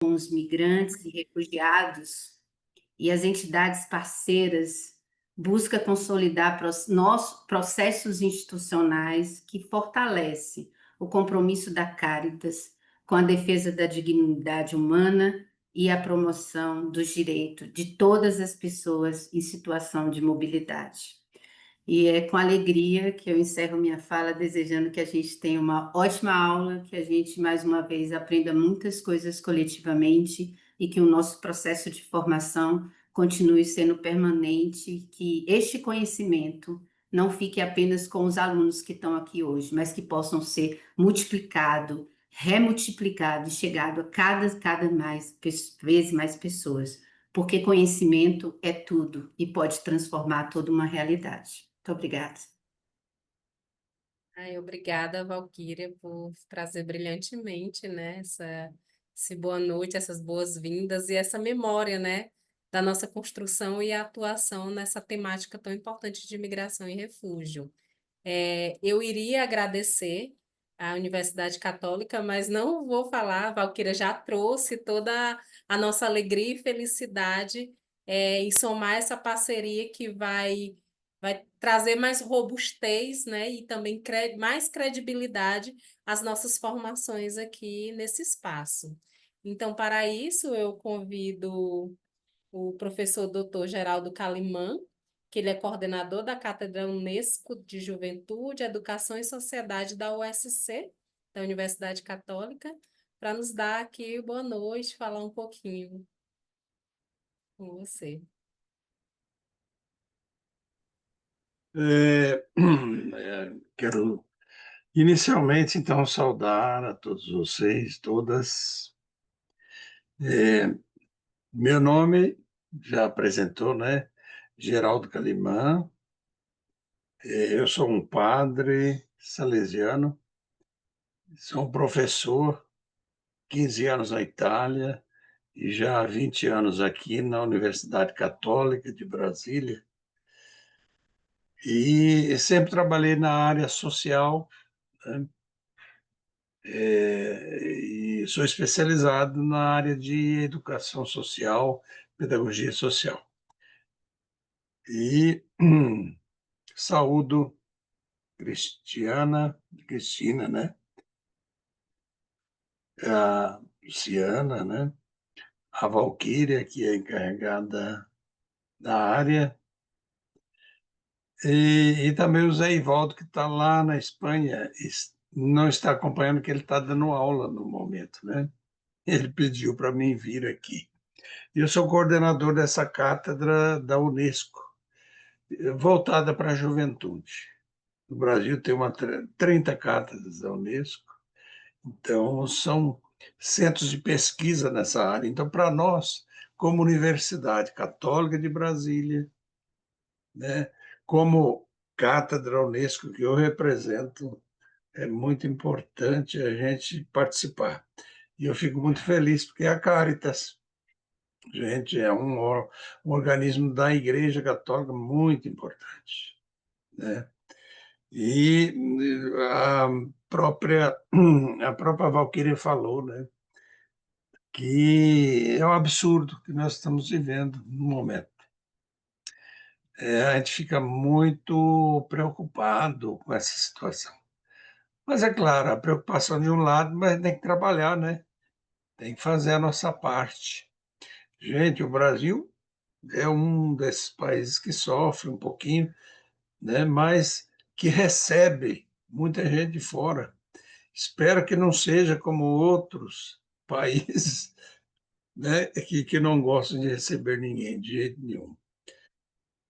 os migrantes e refugiados e as entidades parceiras busca consolidar processos institucionais que fortalece o compromisso da Caritas com a defesa da dignidade humana e a promoção dos direitos de todas as pessoas em situação de mobilidade. E é com alegria que eu encerro minha fala, desejando que a gente tenha uma ótima aula, que a gente, mais uma vez, aprenda muitas coisas coletivamente e que o nosso processo de formação continue sendo permanente, que este conhecimento não fique apenas com os alunos que estão aqui hoje, mas que possam ser multiplicado, remultiplicado e chegado a vez mais pessoas, porque conhecimento é tudo e pode transformar toda uma realidade. Muito obrigada. Ai, obrigada, Valquíria, por trazer brilhantemente, né, esse boa noite, essas boas-vindas e essa memória, né, da nossa construção e atuação nessa temática tão importante de imigração e refúgio. Eu iria agradecer à Universidade Católica, mas não vou falar, a Valquíria já trouxe toda a nossa alegria e felicidade, em somar essa parceria que vai trazer mais robustez, né, e também mais credibilidade às nossas formações aqui nesse espaço. Então, para isso, eu convido o professor Dr. Geraldo Calimã, que ele é coordenador da Cátedra Unesco de Juventude, Educação e Sociedade da USC, da Universidade Católica, para nos dar aqui boa noite, falar um pouquinho com você. Quero inicialmente, então, saudar a todos vocês, todas. Meu nome já apresentou, né? Geraldo Calimã. Eu sou um padre salesiano, sou um professor, 15 anos na Itália e já há 20 anos aqui na Universidade Católica de Brasília. E sempre trabalhei na área social, né? E sou especializado na área de educação social, pedagogia social. E saúdo Cristina, né? A Luciana, né? A Valquíria, que é encarregada da área, e também o Zé Ivaldo, que está lá na Espanha, não está acompanhando, que ele está dando aula no momento, né? Ele pediu para mim vir aqui. Eu sou coordenador dessa cátedra da Unesco, voltada para a juventude. No Brasil tem 30 cátedras da Unesco, então são centros de pesquisa nessa área. Então, para nós, como Universidade Católica de Brasília, né, como cátedra Unesco que eu represento, é muito importante a gente participar. E eu fico muito feliz porque a Caritas, gente, é um organismo da Igreja Católica muito importante, né? E a própria a própria Valquíria falou, né, que é um absurdo que nós estamos vivendo no momento. A gente fica muito preocupado com essa situação. Mas é claro, a preocupação de um lado, mas tem que trabalhar, né? Tem que fazer a nossa parte. Gente, o Brasil é um desses países que sofre um pouquinho, né, mas que recebe muita gente de fora. Espero que não seja como outros países, né, que não gostam de receber ninguém, de jeito nenhum.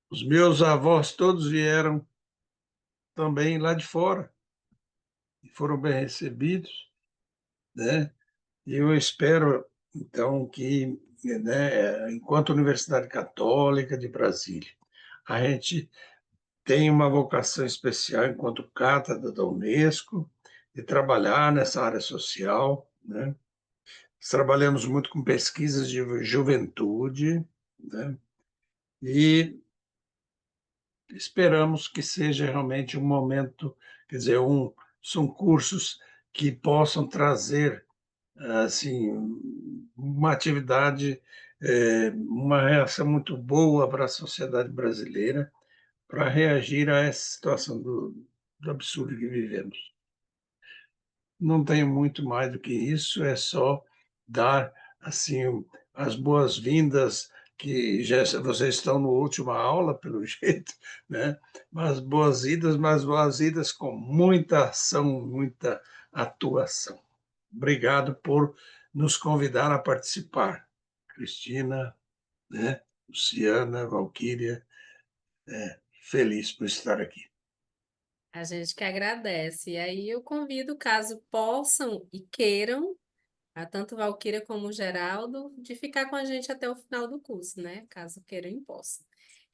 Os meus avós todos vieram também lá de fora e foram bem recebidos, né? E eu espero, então, que, né, enquanto Universidade Católica de Brasília, a gente tem uma vocação especial enquanto cátedra da Unesco de trabalhar nessa área social, né? Trabalhamos muito com pesquisas de juventude, né? E esperamos que seja realmente um momento, quer dizer, são cursos que possam trazer assim, uma atividade, uma reação muito boa para a sociedade brasileira, para reagir a essa situação do absurdo que vivemos. Não tenho muito mais do que isso, é só dar, assim, as boas-vindas, que já vocês estão na última aula, pelo jeito, né, mas boas-vindas com muita ação, muita atuação. Obrigado por nos convidar a participar. Cristina, né, Luciana, Valquíria, feliz por estar aqui. A gente que agradece. E aí eu convido, caso possam e queiram, a tanto Valquíria como o Geraldo, de ficar com a gente até o final do curso, né? Caso queiram e possam.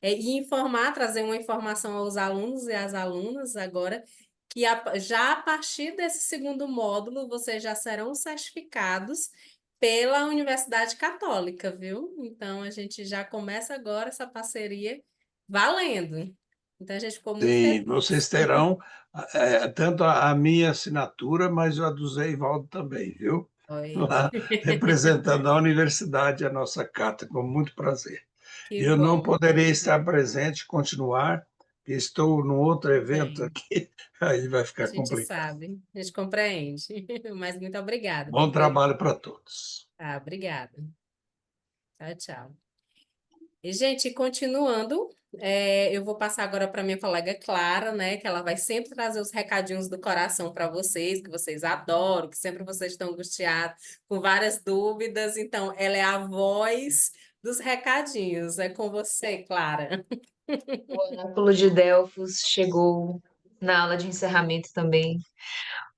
E informar, trazer uma informação aos alunos e às alunas agora, que já a partir desse segundo módulo, vocês já serão certificados pela Universidade Católica, viu? Então, a gente já começa agora essa parceria valendo. Então, a gente ficou muito Sim, feliz. vocês terão, tanto a minha assinatura, mas a do Zé Ivaldo também, viu? Oi. Lá, representando a universidade, a nossa cátedra, com muito prazer. Que Eu não bom. poderei estar presente, continuar, porque estou num outro Tudo evento bem. aqui, aí vai A ficar gente complicado. sabe, a gente compreende. Mas muito obrigada, Bom viu? trabalho para todos. Obrigada. Tchau, tchau. E, gente, continuando, eu vou passar agora para minha colega Clara, né? Que ela vai sempre trazer os recadinhos do coração para vocês, que vocês adoram, que sempre vocês estão angustiados, com várias dúvidas. Então, ela é a voz dos recadinhos. É com você, Clara. O oráculo de Delfos chegou na aula de encerramento também.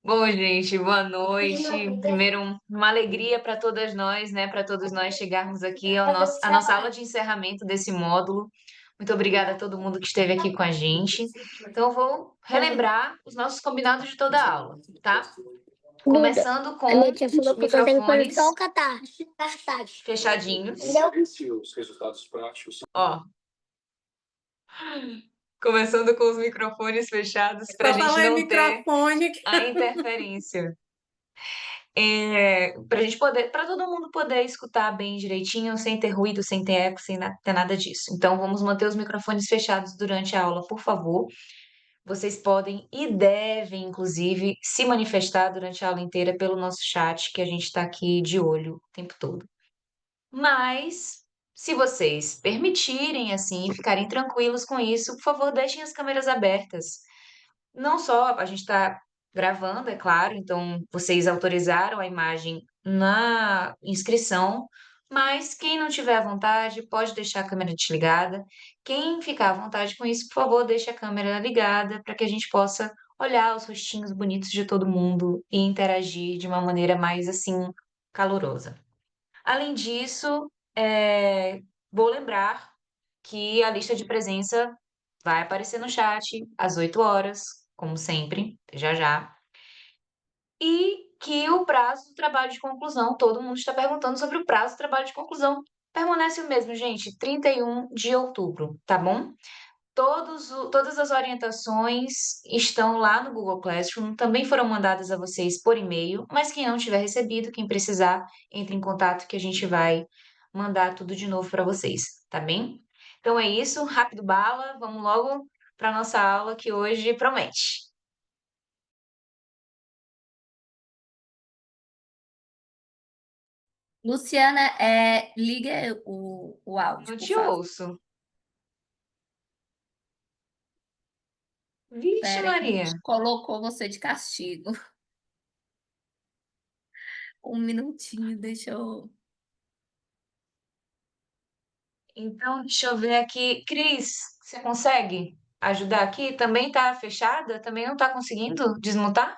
Bom, gente, boa noite. Primeiro, uma alegria para todas nós, né? Para todos nós chegarmos aqui à nossa aula de encerramento desse módulo. Muito obrigada a todo mundo que esteve aqui com a gente. Então, eu vou relembrar os nossos combinados de toda a aula, tá? Começando com A minha tia falou os que eu tenho que fazer microfones só o cartaz. fechadinhos. Entendeu? Ó, começando com os microfones fechados para a Só gente falei não ter microfone. a interferência. Para gente poder, para todo mundo poder escutar bem direitinho, sem ter ruído, sem ter eco, sem ter nada disso. Então, vamos manter os microfones fechados durante a aula, por favor. Vocês podem e devem, inclusive, se manifestar durante a aula inteira pelo nosso chat, que a gente está aqui de olho o tempo todo. Mas, se vocês permitirem, assim, ficarem tranquilos com isso, por favor, deixem as câmeras abertas. Não só a gente está gravando, é claro, então vocês autorizaram a imagem na inscrição, mas quem não tiver à vontade pode deixar a câmera desligada. Quem ficar à vontade com isso, por favor, deixe a câmera ligada para que a gente possa olhar os rostinhos bonitos de todo mundo e interagir de uma maneira mais assim calorosa. Além disso, vou lembrar que a lista de presença vai aparecer no chat às 8 horas, como sempre, já já. E que o prazo do trabalho de conclusão, todo mundo está perguntando sobre o prazo do trabalho de conclusão, permanece o mesmo, gente, 31 de outubro, tá bom? Todas as orientações estão lá no Google Classroom, também foram mandadas a vocês por e-mail, mas quem não tiver recebido, quem precisar, entre em contato que a gente vai mandar tudo de novo para vocês, tá bem? Então é isso, rápido bala, vamos logo para nossa aula que hoje promete. Luciana, liga o áudio, Não por te favor. ouço. Vixe, Pera, que a Maria. gente colocou você de castigo. Um minutinho, deixa eu. Então, deixa eu ver aqui. Cris, você consegue ajudar aqui? Também tá fechada? Também não tá conseguindo desmutar?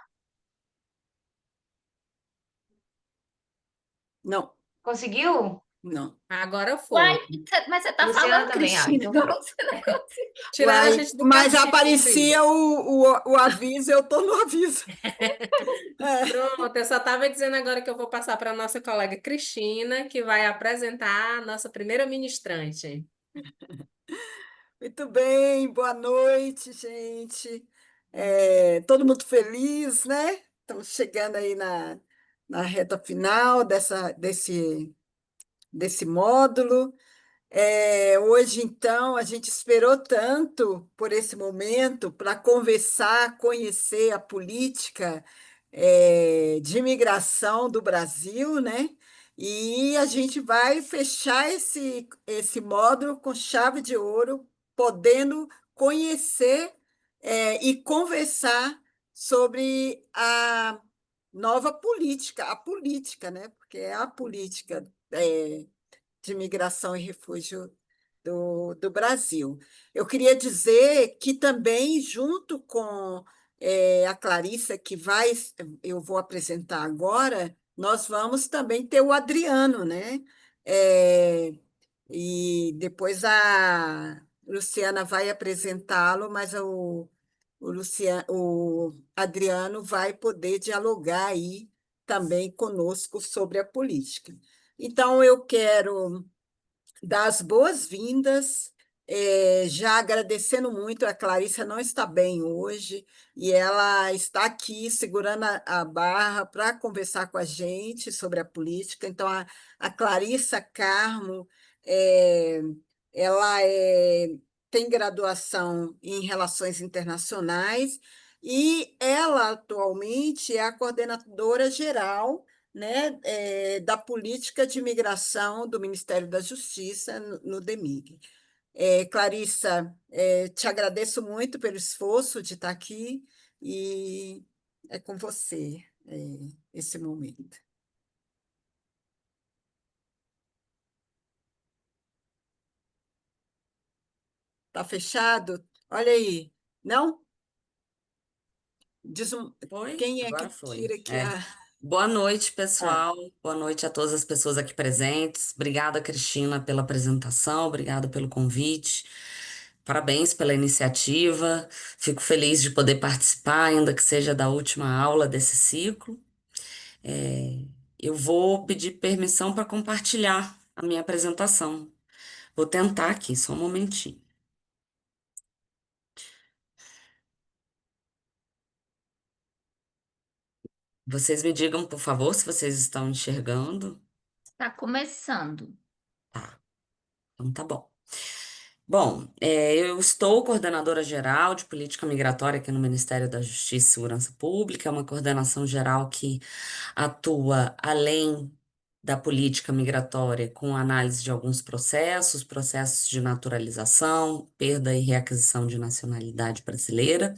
Não, Conseguiu? não. Agora Uai, foi. mas você tá Luciana falando, também. Ah, Cristina, então como tá. você não consegue? Tiraram a Uai, gente do mas castigo, aparecia Cris. o aviso, eu tô no aviso. É. Pronto, eu só estava dizendo agora que eu vou passar para a nossa colega Cristina, que vai apresentar a nossa primeira ministrante. Muito bem, boa noite, gente. Todo mundo feliz, né? Estamos chegando aí na reta final desse módulo. Hoje, então, a gente esperou tanto por esse momento para conversar, conhecer a política, de imigração do Brasil, né? E a gente vai fechar esse módulo com chave de ouro, podendo conhecer, e conversar sobre a nova política, a política, né? Porque é a política. De Migração e Refúgio do Brasil. Eu queria dizer que também, junto com a Clarissa, eu vou apresentar agora, nós vamos também ter o Adriano, né? É, e depois a Luciana vai apresentá-lo, mas o Adriano vai poder dialogar aí também conosco sobre a política. Então, eu quero dar as boas-vindas, já agradecendo muito. A Clarissa não está bem hoje e ela está aqui segurando a barra para conversar com a gente sobre a política. Então, a Clarissa Carmo, é, ela tem graduação em Relações Internacionais e ela atualmente é a coordenadora geral, né, da política de imigração do Ministério da Justiça no DEMIG. Clarissa, te agradeço muito pelo esforço de estar aqui e é com você, esse momento. Tá fechado? Olha aí. Não? Diz Foi? quem é que Agora foi. tira aqui a... Boa noite, Ah, pessoal. Boa noite a todas as pessoas aqui presentes. Obrigada, Cristina, pela apresentação. Obrigada pelo convite. Parabéns pela iniciativa. Fico feliz de poder participar, ainda que seja da última aula desse ciclo. É, eu vou pedir permissão para compartilhar a minha apresentação. Vou tentar aqui, só um momentinho. Vocês me digam, por favor, se vocês estão enxergando. Tá começando. Tá, então tá bom. Bom, eu estou coordenadora geral de política migratória aqui no Ministério da Justiça e Segurança Pública, é uma coordenação geral que atua além da política migratória com análise de alguns processos de naturalização, perda e reaquisição de nacionalidade brasileira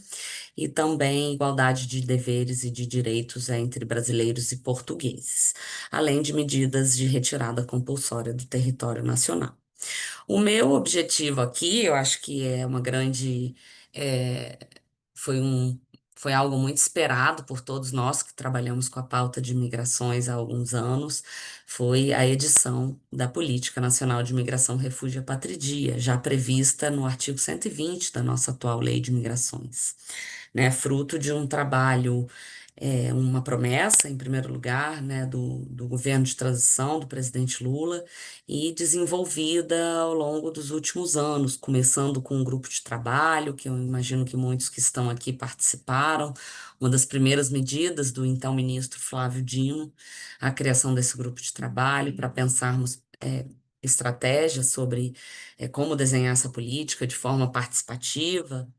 e também igualdade de deveres e de direitos entre brasileiros e portugueses, além de medidas de retirada compulsória do território nacional. O meu objetivo aqui, eu acho que é uma grande, é, foi um, foi algo muito esperado por todos nós que trabalhamos com a pauta de migrações há alguns anos, foi a edição da Política Nacional de Migração, Refúgio e Apatridia, já prevista no artigo 120 da nossa atual Lei de Migrações, né? Fruto de um trabalho, uma promessa, em primeiro lugar, né, do governo de transição do presidente Lula e desenvolvida ao longo dos últimos anos, começando com um grupo de trabalho, que eu imagino que muitos que estão aqui participaram. Uma das primeiras medidas do então ministro Flávio Dino, a criação desse grupo de trabalho para pensarmos estratégias sobre como desenhar essa política de forma participativa,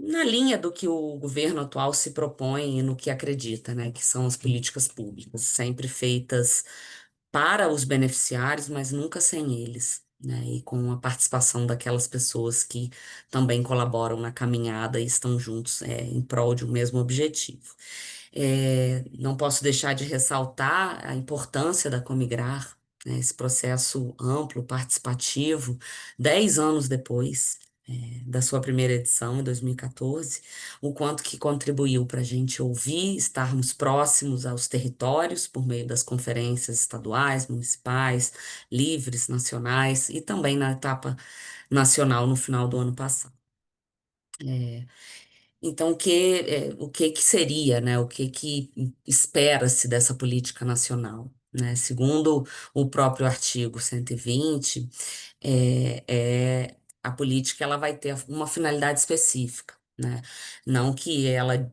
na linha do que o governo atual se propõe e no que acredita, né, que são as políticas públicas, sempre feitas para os beneficiários, mas nunca sem eles, né? E com a participação daquelas pessoas que também colaboram na caminhada e estão juntos, em prol de um mesmo objetivo. Não posso deixar de ressaltar a importância da Comigrar, né? Esse processo amplo, participativo, 10 anos depois. Da sua primeira edição, em 2014, o quanto que contribuiu para a gente ouvir, estarmos próximos aos territórios por meio das conferências estaduais, municipais, livres, nacionais e também na etapa nacional no final do ano passado. Então, o que que seria, né? O que que espera-se dessa política nacional, né? Segundo o próprio artigo 120, a política ela vai ter uma finalidade específica, né? Não que ela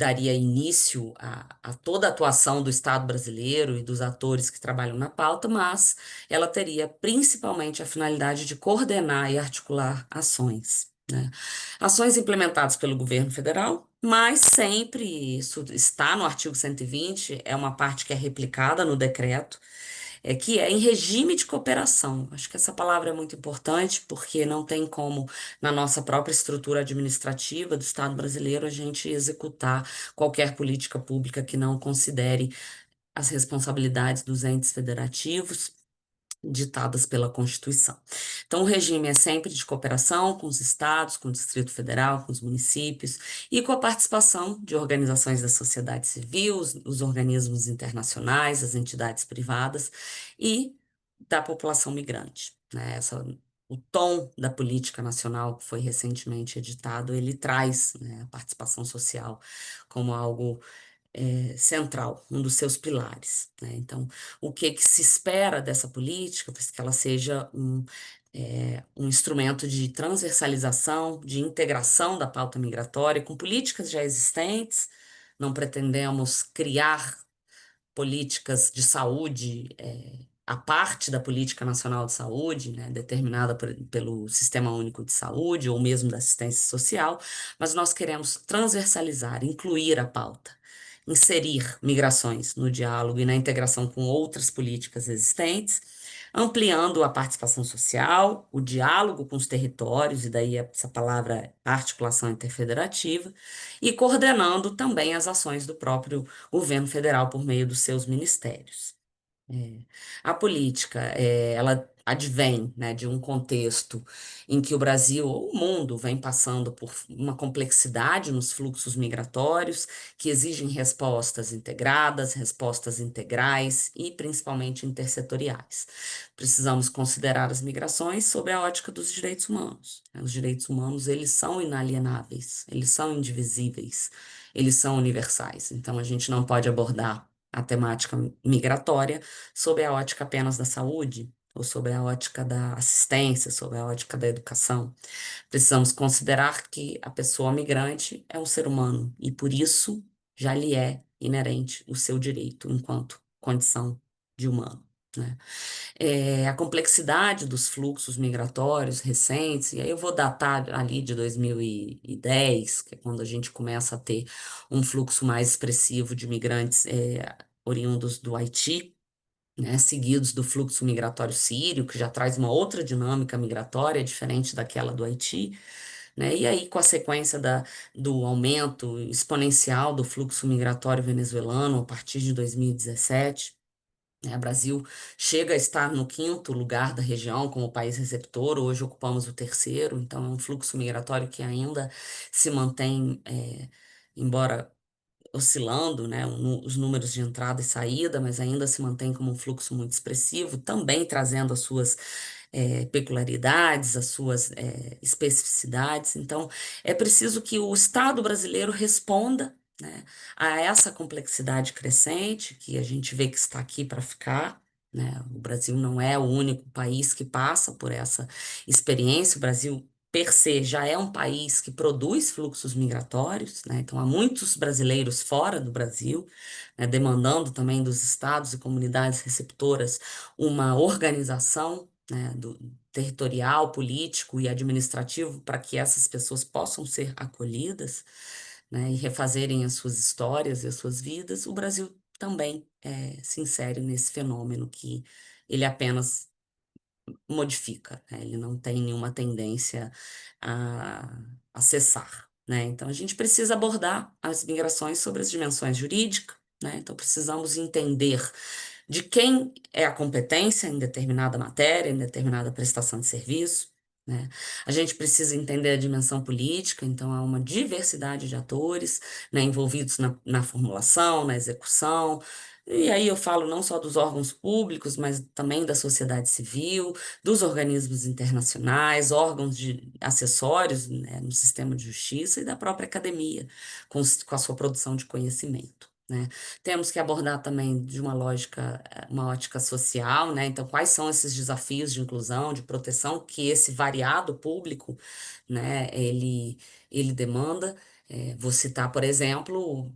daria início a toda a atuação do Estado brasileiro e dos atores que trabalham na pauta, mas ela teria principalmente a finalidade de coordenar e articular ações, né? Ações implementadas pelo governo federal, mas sempre isso está no artigo 120, é uma parte que é replicada no decreto, que é em regime de cooperação. Acho que essa palavra é muito importante, porque não tem como, na nossa própria estrutura administrativa do Estado brasileiro, a gente executar qualquer política pública que não considere as responsabilidades dos entes federativos ditadas pela Constituição. Então, o regime é sempre de cooperação com os estados, com o Distrito Federal, com os municípios e com a participação de organizações da sociedade civil, os organismos internacionais, as entidades privadas e da população migrante, né? O tom da política nacional que foi recentemente editado, ele traz, né, a participação social como algo central, um dos seus pilares, né? Então, o que que se espera dessa política, para que ela seja um instrumento de transversalização, de integração da pauta migratória com políticas já existentes. Não pretendemos criar políticas de saúde a parte da Política Nacional de Saúde, né, determinada pelo Sistema Único de Saúde ou mesmo da assistência social, mas nós queremos transversalizar, incluir a pauta, inserir migrações no diálogo e na integração com outras políticas existentes, ampliando a participação social, o diálogo com os territórios, e daí essa palavra articulação interfederativa, e coordenando também as ações do próprio governo federal por meio dos seus ministérios. A política, ela advém, né, de um contexto em que o Brasil, ou o mundo, vem passando por uma complexidade nos fluxos migratórios que exigem respostas integradas, respostas integrais e principalmente intersetoriais. Precisamos considerar as migrações sob a ótica dos direitos humanos, né? Os direitos humanos, eles são inalienáveis, eles são indivisíveis, eles são universais. Então, a gente não pode abordar a temática migratória sob a ótica apenas da saúde, ou sob a ótica da assistência, sob a ótica da educação. Precisamos considerar que a pessoa migrante é um ser humano e, por isso, já lhe é inerente o seu direito enquanto condição de humano, né? A complexidade dos fluxos migratórios recentes, e aí eu vou datar ali de 2010, que é quando a gente começa a ter um fluxo mais expressivo de migrantes oriundos do Haiti, né, seguidos do fluxo migratório sírio, que já traz uma outra dinâmica migratória diferente daquela do Haiti, né? E aí, com a sequência do aumento exponencial do fluxo migratório venezuelano a partir de 2017, né? O Brasil chega a estar no 5º lugar da região como país receptor, hoje ocupamos o 3º, então é um fluxo migratório que ainda se mantém, embora oscilando, né, os números de entrada e saída, mas ainda se mantém como um fluxo muito expressivo, também trazendo as suas peculiaridades, as suas especificidades. Então, é preciso que o Estado brasileiro responda, né, a essa complexidade crescente, que a gente vê que está aqui para ficar, né? O Brasil não é o único país que passa por essa experiência. O Brasil per se, já é um país que produz fluxos migratórios, né? Então, há muitos brasileiros fora do Brasil, né, demandando também dos estados e comunidades receptoras uma organização, né, territorial, político e administrativo para que essas pessoas possam ser acolhidas, né, e refazerem as suas histórias e as suas vidas. O Brasil também se insere nesse fenômeno que ele apenas modifica, né? Ele não tem nenhuma tendência a cessar, né? Então, a gente precisa abordar as migrações sobre as dimensões jurídicas, né? Então, precisamos entender de quem é a competência em determinada matéria, em determinada prestação de serviço, né? A gente precisa entender a dimensão política, então há uma diversidade de atores, né, envolvidos na formulação, na execução. E aí eu falo não só dos órgãos públicos, mas também da sociedade civil, dos organismos internacionais, órgãos acessórios, né, no sistema de justiça e da própria academia, com a sua produção de conhecimento, né? Temos que abordar também de uma lógica, uma ótica social, né? Então, quais são esses desafios de inclusão, de proteção que esse variado público, né, ele demanda? Vou citar, por exemplo,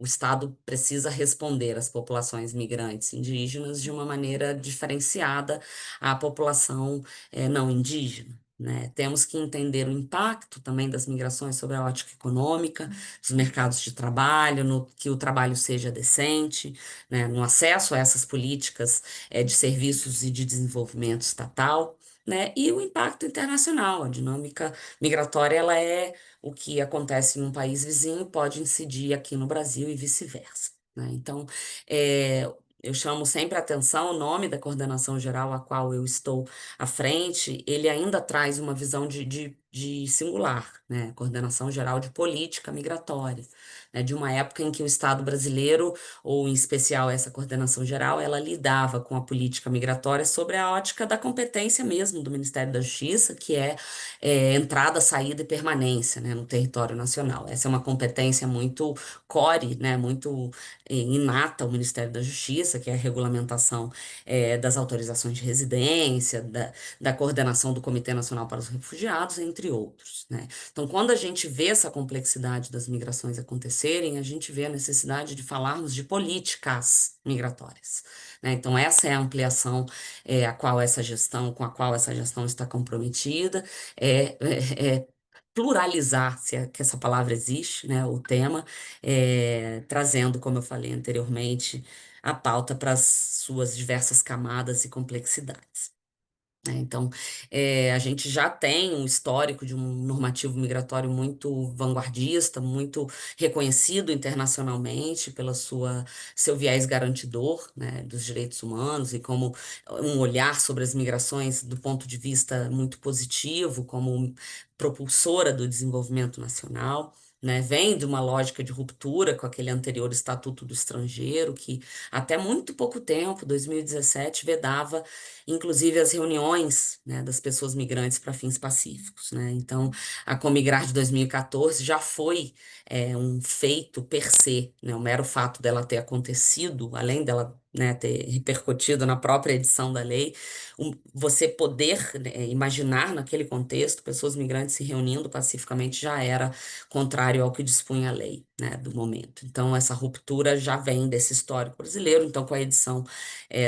o Estado precisa responder às populações migrantes indígenas de uma maneira diferenciada à população não indígena, né? Temos que entender o impacto também das migrações sobre a ótica econômica, dos mercados de trabalho, no que o trabalho seja decente, né? No acesso a essas políticas de serviços e de desenvolvimento estatal, né? E o impacto internacional, a dinâmica migratória, ela é o que acontece em um país vizinho pode incidir aqui no Brasil e vice-versa, né? Então, eu chamo sempre a atenção, o nome da coordenação geral a qual eu estou à frente, ele ainda traz uma visão de singular, né? Coordenação Geral de Política Migratória, né? De uma época em que o Estado brasileiro, ou em especial essa coordenação geral, ela lidava com a política migratória sobre a ótica da competência mesmo do Ministério da Justiça, que é entrada, saída e permanência, né, no território nacional. Essa é uma competência muito core, né, muito inata ao Ministério da Justiça, que é a regulamentação das autorizações de residência, da coordenação do Comitê Nacional para os Refugiados, entre outros, né? Então, quando a gente vê essa complexidade das migrações acontecerem, a gente vê a necessidade de falarmos de políticas migratórias, né? Então, essa é a ampliação com a qual essa gestão está comprometida, pluralizar, se é que essa palavra existe, né, o tema, trazendo, como eu falei anteriormente, a pauta para as suas diversas camadas e complexidades, né? Então, a gente já tem um histórico de um normativo migratório muito vanguardista, muito reconhecido internacionalmente pela seu viés garantidor, né, dos direitos humanos e como um olhar sobre as migrações do ponto de vista muito positivo, como propulsora do desenvolvimento nacional. Né, vem de uma lógica de ruptura com aquele anterior Estatuto do Estrangeiro, que até muito pouco tempo, 2017, vedava inclusive as reuniões, né, das pessoas migrantes para fins pacíficos, né? Então, a Comigrar de 2014 já foi um feito per se, né? O mero fato dela ter acontecido, além dela, né, ter repercutido na própria edição da lei, você poder, né, imaginar naquele contexto pessoas migrantes se reunindo pacificamente já era contrário ao que dispunha a lei, né, do momento. Então, essa ruptura já vem desse histórico brasileiro. Então, com a edição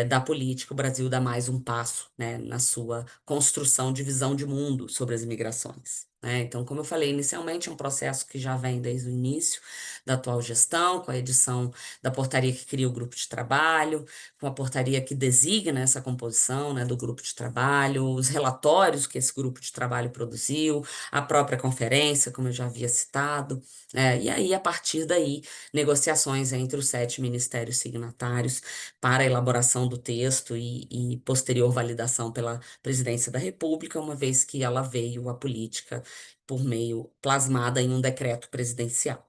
da política, o Brasil dá mais um passo, né, na sua construção de visão de mundo sobre as imigrações, né? Então, como eu falei, inicialmente é um processo que já vem desde o início da atual gestão, com a edição da portaria que cria o grupo de trabalho, com a portaria que designa essa composição, né, do grupo de trabalho, os relatórios que esse grupo de trabalho produziu, a própria conferência, como eu já havia citado, e aí, a partir daí, negociações entre os 7 ministérios signatários para a elaboração do texto e posterior validação pela Presidência da República, uma vez que ela veio à política por meio plasmada em um decreto presidencial,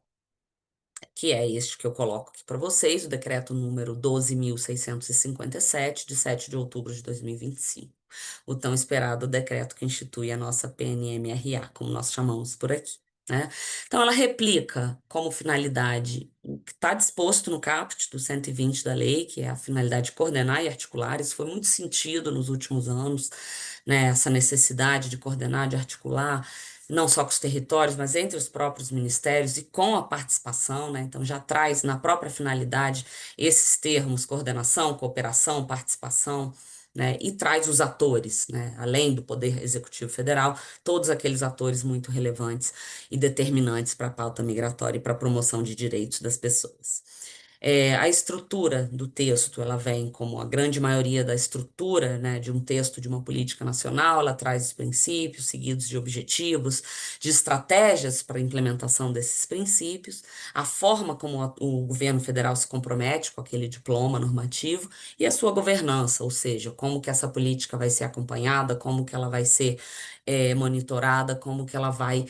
que é este que eu coloco aqui para vocês, o decreto número 12.657, de 7 de outubro de 2025. O tão esperado decreto que institui a nossa PNMRA, como nós chamamos por aqui, né? Então, ela replica como finalidade o que está disposto no caput do 120 da lei, que é a finalidade de coordenar e articular. Isso foi muito sentido nos últimos anos, né? Essa necessidade de coordenar, de articular, não só com os territórios, mas entre os próprios ministérios e com a participação, né? Então, já traz na própria finalidade esses termos: coordenação, cooperação, participação, né? E traz os atores, né? Além do Poder Executivo Federal, todos aqueles atores muito relevantes e determinantes para a pauta migratória e para a promoção de direitos das pessoas. A estrutura do texto, ela vem como a grande maioria da estrutura, né, de um texto de uma política nacional. Ela traz os princípios seguidos de objetivos, de estratégias para a implementação desses princípios, a forma como o governo federal se compromete com aquele diploma normativo e a sua governança, ou seja, como que essa política vai ser acompanhada, como que ela vai ser monitorada, como que ela vai,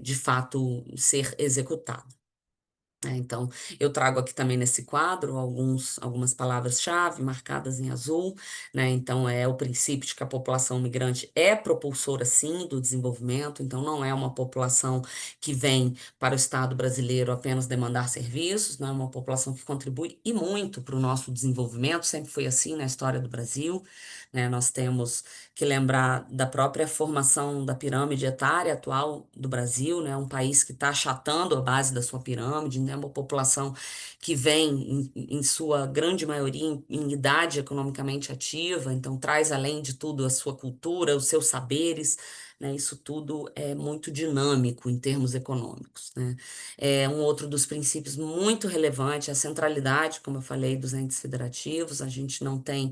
de fato, ser executada. Então, eu trago aqui também nesse quadro algumas palavras-chave marcadas em azul, né? Então, é o princípio de que a população migrante é propulsora, sim, do desenvolvimento, então não é uma população que vem para o Estado brasileiro apenas demandar serviços, não é uma população que contribui e muito para o nosso desenvolvimento, sempre foi assim na história do Brasil, né? Nós temos que lembrar da própria formação da pirâmide etária atual do Brasil, né? Um país que está achatando a base da sua pirâmide, né? Uma população que vem, em sua grande maioria, em idade economicamente ativa, então traz, além de tudo, a sua cultura, os seus saberes, né? Isso tudo é muito dinâmico em termos econômicos, né? É um outro dos princípios muito relevante, a centralidade, como eu falei, dos entes federativos. A gente não tem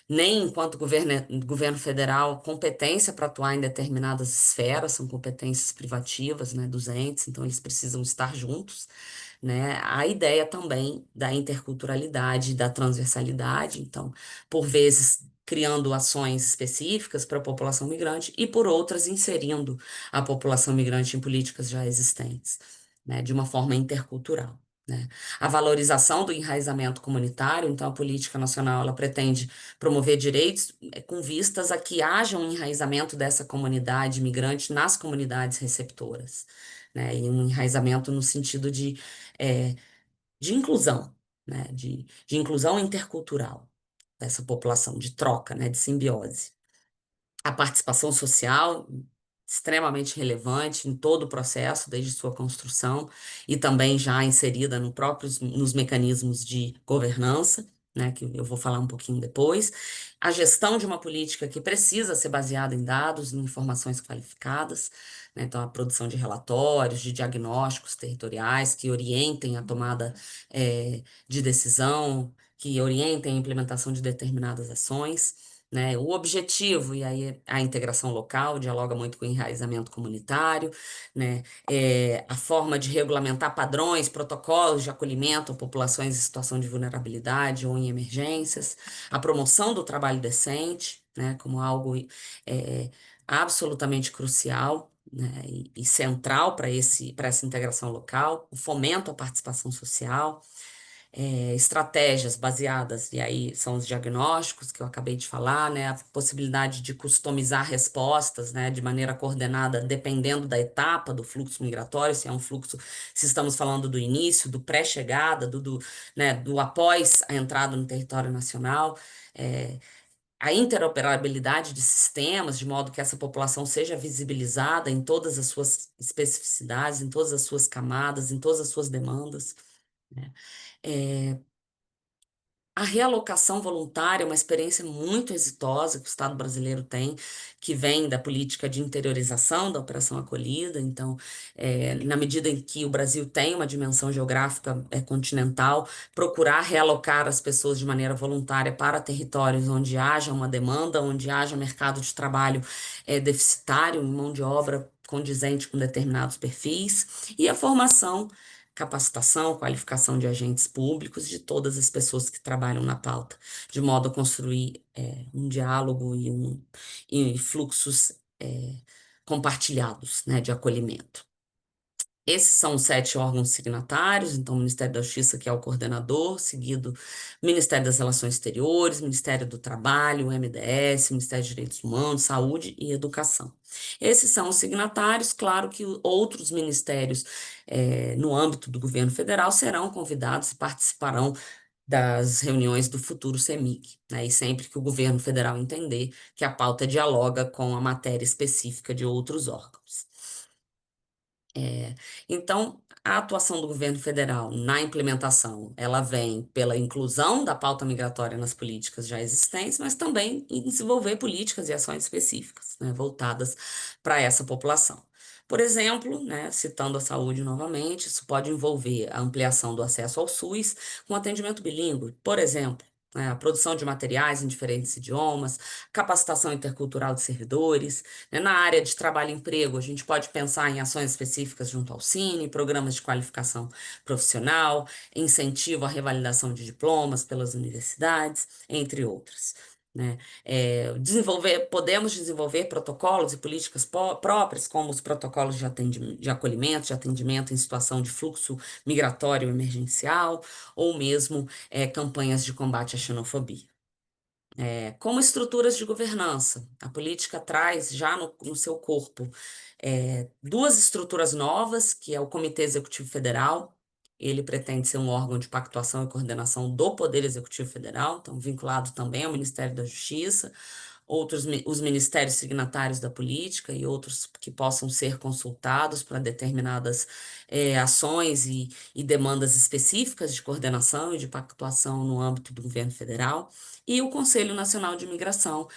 nem enquanto governo federal, competência para atuar em determinadas esferas, são competências privativas, né, dos entes, então eles precisam estar juntos, né? A ideia também da interculturalidade, da transversalidade, então, por vezes criando ações específicas para a população migrante e por outras inserindo a população migrante em políticas já existentes, né, de uma forma intercultural. Né? A valorização do enraizamento comunitário, então a política nacional ela pretende promover direitos com vistas a que haja um enraizamento dessa comunidade migrante nas comunidades receptoras, né? E um enraizamento no sentido eh, de inclusão, né? De inclusão intercultural dessa população, de troca, né? De simbiose. A participação social, extremamente relevante em todo o processo, desde sua construção, e também já inserida nos mecanismos de governança, né, que eu vou falar um pouquinho depois. A gestão de uma política que precisa ser baseada em dados, em informações qualificadas, né, então a produção de relatórios, de diagnósticos territoriais que orientem a tomada de decisão, que orientem a implementação de determinadas ações, né? O objetivo, e aí a integração local, dialoga muito com o enraizamento comunitário, né? A forma de regulamentar padrões, protocolos de acolhimento a populações em situação de vulnerabilidade ou em emergências, a promoção do trabalho decente, né? Como algo é, absolutamente crucial. Né, e central para essa integração local, o fomento à participação social, estratégias baseadas, e aí são os diagnósticos que eu acabei de falar, né, a possibilidade de customizar respostas, né, de maneira coordenada, dependendo da etapa do fluxo migratório, se é um fluxo, se estamos falando do início, do pré-chegada, né, do após a entrada no território nacional, a interoperabilidade de sistemas, de modo que essa população seja visibilizada em todas as suas especificidades, em todas as suas camadas, em todas as suas demandas, né? É, A realocação voluntária é uma experiência muito exitosa que o Estado brasileiro tem, que vem da política de interiorização da Operação Acolhida. Então, na medida em que o Brasil tem uma dimensão geográfica continental, procurar realocar as pessoas de maneira voluntária para territórios onde haja uma demanda, onde haja mercado de trabalho deficitário em mão de obra condizente com determinados perfis, e a formação, capacitação, qualificação de agentes públicos, de todas as pessoas que trabalham na pauta, de modo a construir um diálogo e fluxos compartilhados, né, de acolhimento. Esses são os 7 órgãos signatários, então o Ministério da Justiça, que é o coordenador, seguido Ministério das Relações Exteriores, Ministério do Trabalho, o MDS, Ministério dos Direitos Humanos, Saúde e Educação. Esses são os signatários, claro que outros ministérios no âmbito do governo federal serão convidados e participarão das reuniões do futuro CEMIG, né? E sempre que o governo federal entender que a pauta dialoga com a matéria específica de outros órgãos. Então, a atuação do governo federal na implementação, ela vem pela inclusão da pauta migratória nas políticas já existentes, mas também em desenvolver políticas e ações específicas, né, voltadas para essa população. Por exemplo, né, citando a saúde novamente, isso pode envolver a ampliação do acesso ao SUS com atendimento bilíngue, por exemplo, né, a produção de materiais em diferentes idiomas, capacitação intercultural de servidores, né. Na área de trabalho e emprego, a gente pode pensar em ações específicas junto ao Cine, programas de qualificação profissional, incentivo à revalidação de diplomas pelas universidades, entre outras. né? Podemos desenvolver protocolos e políticas próprias, como os protocolos de acolhimento, de atendimento em situação de fluxo migratório emergencial, ou mesmo campanhas de combate à xenofobia. Como estruturas de governança, a política traz já no seu corpo duas estruturas novas, que é o Comitê Executivo Federal. Ele pretende ser um órgão de pactuação e coordenação do Poder Executivo Federal, então vinculado também ao Ministério da Justiça, os ministérios signatários da política e outros que possam ser consultados para determinadas ações e demandas específicas de coordenação e de pactuação no âmbito do governo federal, e o Conselho Nacional de Imigração,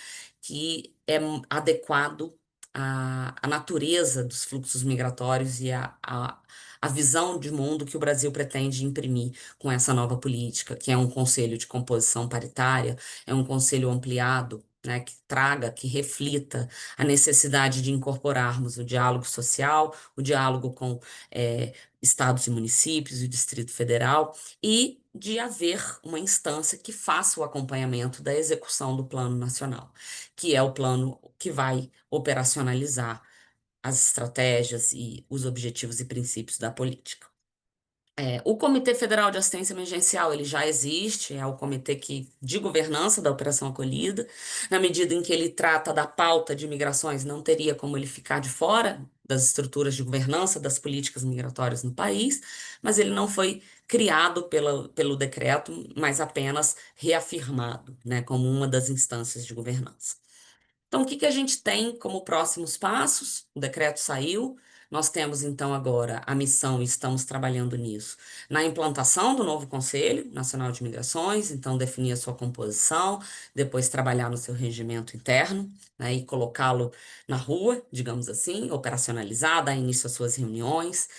que é adequado à natureza dos fluxos migratórios e a visão de mundo que o Brasil pretende imprimir com essa nova política, que é um conselho de composição paritária, é um conselho ampliado, né, que reflita a necessidade de incorporarmos o diálogo social, o diálogo com estados e municípios, o Distrito Federal, e de haver uma instância que faça o acompanhamento da execução do Plano Nacional, que é o plano que vai operacionalizar as estratégias e os objetivos e princípios da política. O Comitê Federal de Assistência Emergencial, ele já existe, é o comitê de governança da Operação Acolhida. Na medida em que ele trata da pauta de migrações, não teria como ele ficar de fora das estruturas de governança das políticas migratórias no país, mas ele não foi criado pelo decreto, mas apenas reafirmado, né, como uma das instâncias de governança. Então, o que a gente tem como próximos passos? O decreto saiu, nós temos então agora a missão, e estamos trabalhando nisso, na implantação do novo Conselho Nacional de Migrações, então definir a sua composição, depois trabalhar no seu regimento interno, né, e colocá-lo na rua, digamos assim, operacionalizar, dar início às suas reuniões.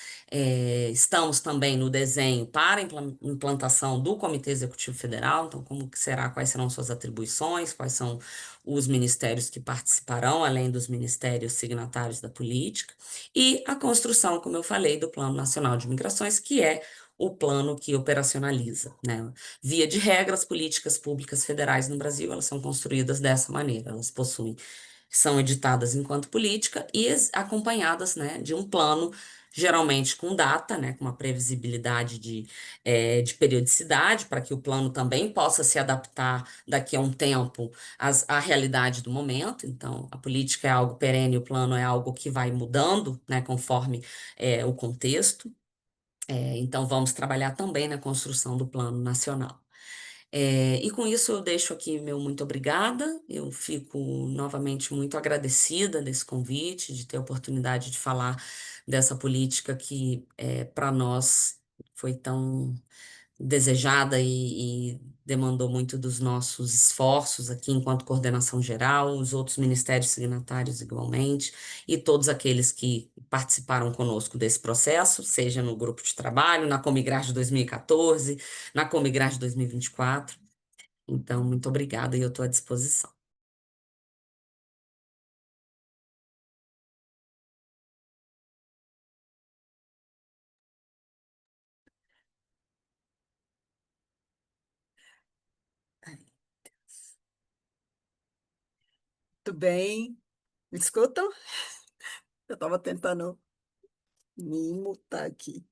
Estamos também no desenho para a implantação do Comitê Executivo Federal, então como que será, quais serão suas atribuições, quais são os ministérios que participarão, além dos ministérios signatários da política, e a construção, como eu falei, do Plano Nacional de Migrações, que é o plano que operacionaliza, né? Via de regra, as políticas públicas federais no Brasil, elas são construídas dessa maneira, são editadas enquanto política e acompanhadas, né, de um plano, geralmente com data, né, com uma previsibilidade de periodicidade, para que o plano também possa se adaptar daqui a um tempo à realidade do momento. Então, a política é algo perene, o plano é algo que vai mudando, né, conforme o contexto. Então, vamos trabalhar também na construção do Plano Nacional. E com isso eu deixo aqui meu muito obrigada. Eu fico novamente muito agradecida desse convite, de ter a oportunidade de falar dessa política que para nós foi tão desejada e demandou muito dos nossos esforços aqui enquanto coordenação geral, os outros ministérios signatários igualmente, e todos aqueles que participaram conosco desse processo, seja no grupo de trabalho, na Comigras de 2014, na Comigras de 2024. Então, muito obrigada e eu estou à disposição. Muito bem. Me escutam? Eu estava tentando me mutar aqui.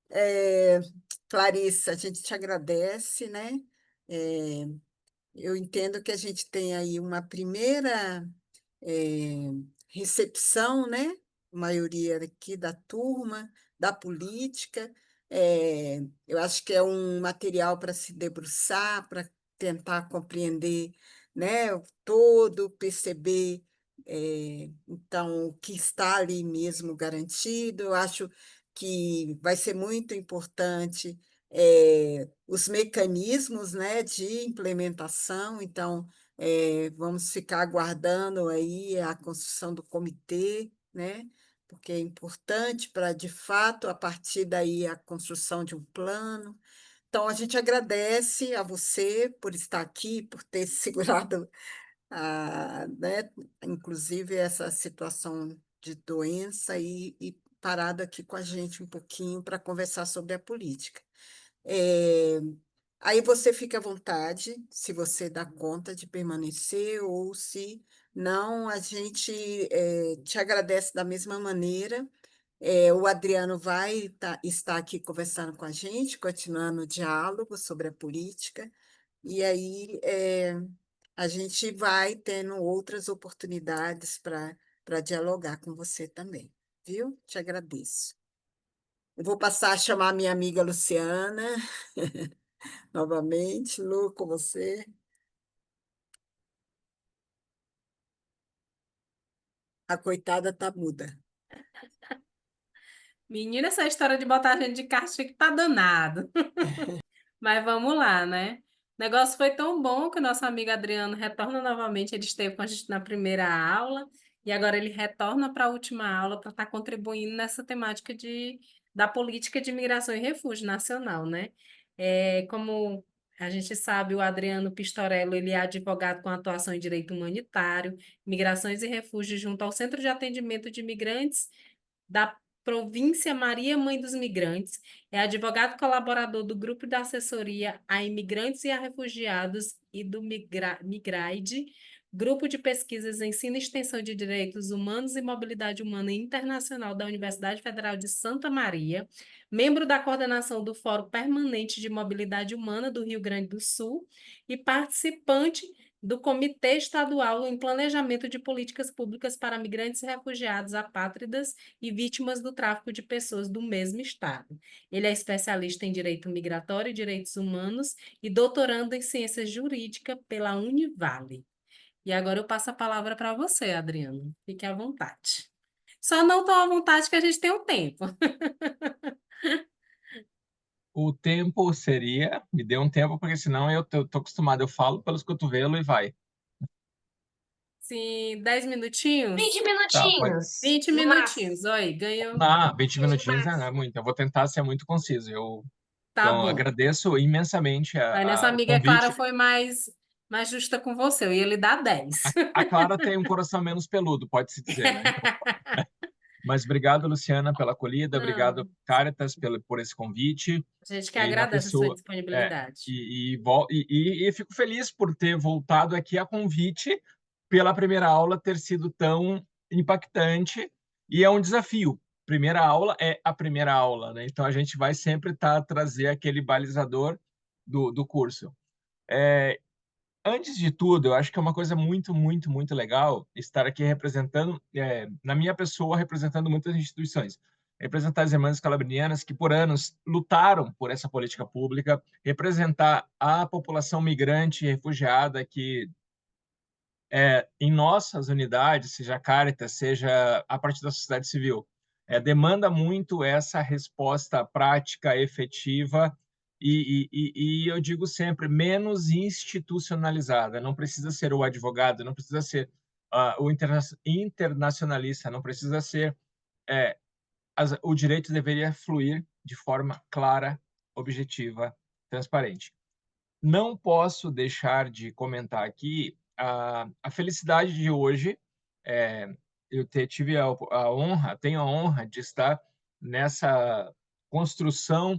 É, Clarissa, a gente te agradece, né? É, eu entendo que a gente tem aí uma primeira eh, recepção, né? Maioria aqui da turma, da política. Eu acho que é um material para se debruçar, para tentar compreender, né, o todo, perceber, então, o que está ali mesmo garantido. Eu acho que vai ser muito importante os mecanismos, né, de implementação. Então, vamos ficar aguardando aí a construção do comitê, né? Porque é importante para, de fato, a partir daí, a construção de um plano. Então, a gente agradece a você por estar aqui, por ter segurado, né, inclusive, essa situação de doença e parado aqui com a gente um pouquinho para conversar sobre a política. É, Aí você fica à vontade, se você dá conta de permanecer ou se não, a gente te agradece da mesma maneira. O Adriano vai estar aqui conversando com a gente, continuando o diálogo sobre a política, e aí a gente vai tendo outras oportunidades para dialogar com você também, viu? Te agradeço. Eu vou passar a chamar a minha amiga Luciana novamente. Lu, com você. A coitada tá muda. Menina, essa história de botar a gente de castigo tá danado. Mas vamos lá, né? O negócio foi tão bom que o nosso amigo Adriano retorna novamente. Ele esteve com a gente na primeira aula e agora ele retorna para a última aula para estar contribuindo nessa temática da política de imigração e refúgio nacional, né? Como a gente sabe, o Adriano Pistorello, ele é advogado com atuação em direito humanitário, migrações e refúgios junto ao Centro de Atendimento de Imigrantes da Província Maria Mãe dos Migrantes, é advogado colaborador do Grupo de Assessoria a Imigrantes e a Refugiados e do Migraide, Grupo de Pesquisas, Ensino e Extensão de Direitos Humanos e Mobilidade Humana Internacional da Universidade Federal de Santa Maria, membro da coordenação do Fórum Permanente de Mobilidade Humana do Rio Grande do Sul e participante do Comitê Estadual em Planejamento de Políticas Públicas para Migrantes e Refugiados Apátridas e Vítimas do Tráfico de Pessoas do mesmo estado. Ele é especialista em Direito Migratório e Direitos Humanos e doutorando em Ciências Jurídicas pela Univale. E agora eu passo a palavra para você, Adriano. Fique à vontade. Só não tão à vontade que a gente tem um tempo. O tempo seria, me dê um tempo, porque senão eu tô acostumado, eu falo pelos cotovelos e vai. Sim, 10 minutinhos? 20 Tá, pode. minutinhos, 20 no máximo. minutinhos. Oi, ganhou. 20 No minutinhos não é máximo. muito. Eu vou tentar ser muito conciso. Tá Então, bom. agradeço imensamente Aí nossa o amiga Clara convite. foi mais justa com você. Eu ia lhe dar 10. A Clara tem um coração menos peludo, pode-se dizer, né? Mas obrigado, Luciana, pela acolhida. Obrigado, Não, Caritas, por esse convite. a gente que E na agradece a sua pessoa. disponibilidade. E fico feliz por ter voltado aqui a convite pela primeira aula ter sido tão impactante e é um desafio. Primeira aula é a primeira aula, né? Então a gente vai sempre trazer aquele balizador do curso. Antes de tudo, eu acho que é uma coisa muito, muito, muito legal estar aqui representando, na minha pessoa, representando muitas instituições. Representar as Irmãs Calabrinianas, que por anos lutaram por essa política pública, representar a população migrante e refugiada que, em nossas unidades, seja a Caritas, seja a partir da sociedade civil, demanda muito essa resposta prática, efetiva, e eu digo sempre, menos institucionalizada. Não precisa ser o advogado, não precisa ser o internacionalista, não precisa ser... o direito deveria fluir de forma clara, objetiva, transparente. Não posso deixar de comentar aqui a felicidade de hoje. Eu tive a honra, tenho a honra de estar nessa construção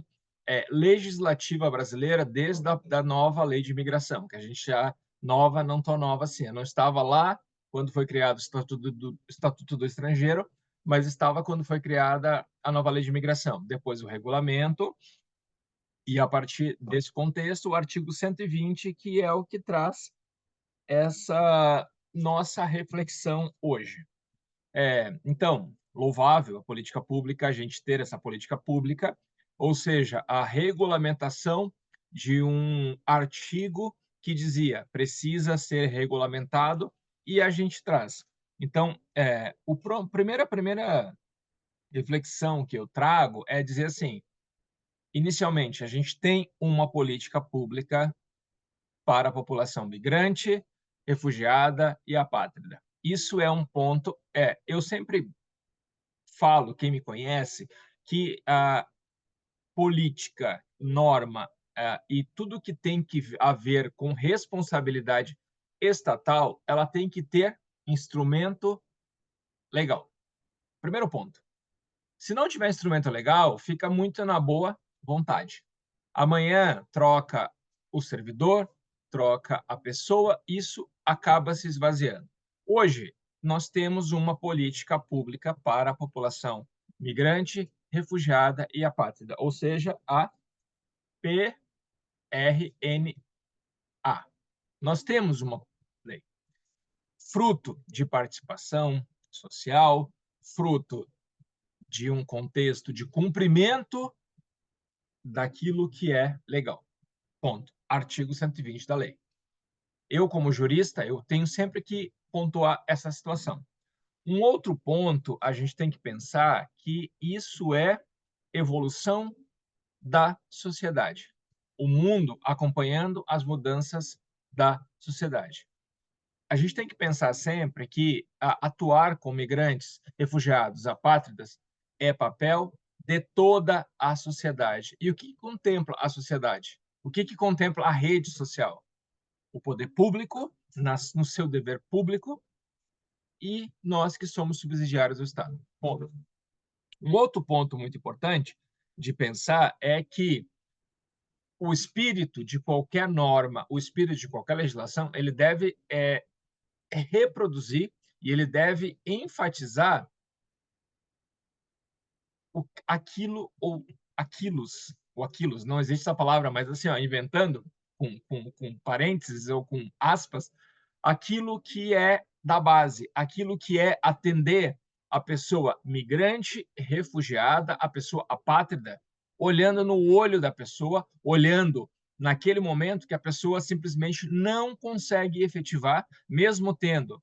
legislativa brasileira desde da nova lei de imigração, que a gente já nova, não tão nova assim. Eu não estava lá quando foi criado o Estatuto do Estrangeiro, mas estava quando foi criada a nova lei de imigração. Depois o regulamento, e a partir desse contexto, o artigo 120, que é o que traz essa nossa reflexão hoje. Então, louvável a política pública, a gente ter essa política pública, ou seja, a regulamentação de um artigo que dizia precisa ser regulamentado e a gente traz. Então, a primeira reflexão que eu trago é dizer assim, inicialmente, a gente tem uma política pública para a população migrante, refugiada e apátrida. Isso é um ponto. Eu sempre falo, quem me conhece, que a política, norma e tudo que tem que a ver com responsabilidade estatal, ela tem que ter instrumento legal. Primeiro ponto. Se não tiver instrumento legal, fica muito na boa vontade. Amanhã troca o servidor, troca a pessoa, isso acaba se esvaziando. Hoje, nós temos uma política pública para a população migrante, refugiada e apátrida, ou seja, a PRNA. Nós temos uma lei, fruto de participação social, fruto de um contexto de cumprimento daquilo que é legal. Ponto. Artigo 120 da lei. Eu, como jurista, eu tenho sempre que pontuar essa situação. Um outro ponto, a gente tem que pensar que isso é evolução da sociedade. O mundo acompanhando as mudanças da sociedade. A gente tem que pensar sempre que atuar com migrantes, refugiados, apátridas é papel de toda a sociedade. E o que contempla a sociedade? O que contempla a rede social? O poder público, no seu dever público, e nós que somos subsidiários do Estado. Ponto. Um outro ponto muito importante de pensar é que o espírito de qualquer norma, o espírito de qualquer legislação, ele deve reproduzir e ele deve enfatizar aquilo ou aquilos, não existe essa palavra, mas assim, inventando com parênteses ou com aspas, aquilo que é da base, aquilo que é atender a pessoa migrante, refugiada, a pessoa apátrida, olhando no olho da pessoa, olhando naquele momento que a pessoa simplesmente não consegue efetivar, mesmo tendo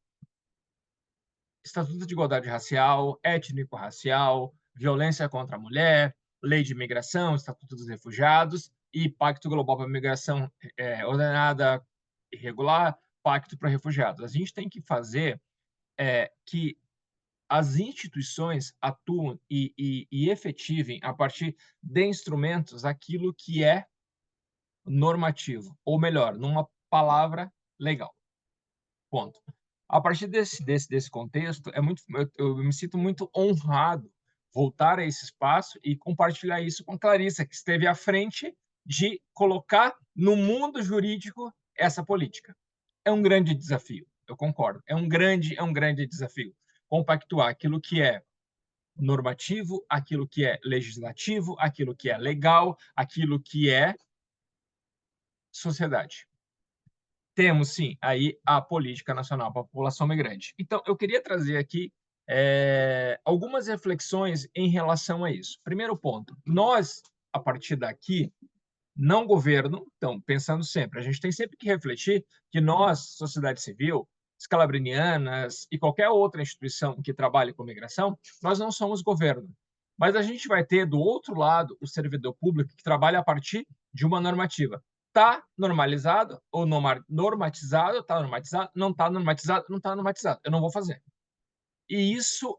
Estatuto de Igualdade Racial, Étnico-Racial, Violência contra a Mulher, Lei de Imigração, Estatuto dos Refugiados e Pacto Global para a Migração Ordenada e Regular, Pacto para Refugiados. A gente tem que fazer que as instituições atuem e efetivem, a partir de instrumentos, aquilo que é normativo, ou melhor, numa palavra legal. Ponto. A partir desse contexto, eu me sinto muito honrado voltar a esse espaço e compartilhar isso com Clarissa, que esteve à frente de colocar no mundo jurídico essa política. É um grande desafio, eu concordo. É um grande desafio compactuar aquilo que é normativo, aquilo que é legislativo, aquilo que é legal, aquilo que é sociedade. Temos, sim, aí a Política Nacional para a População Migrante. Então, eu queria trazer aqui algumas reflexões em relação a isso. Primeiro ponto, nós, a partir daqui, não governo, então, pensando sempre, a gente tem sempre que refletir que nós, sociedade civil, escalabrinianas e qualquer outra instituição que trabalhe com migração, nós não somos governo. Mas a gente vai ter, do outro lado, o servidor público que trabalha a partir de uma normativa. Está normalizado ou não normatizado? Está normatizado? Não está normatizado? Não está normatizado. Eu não vou fazer. E isso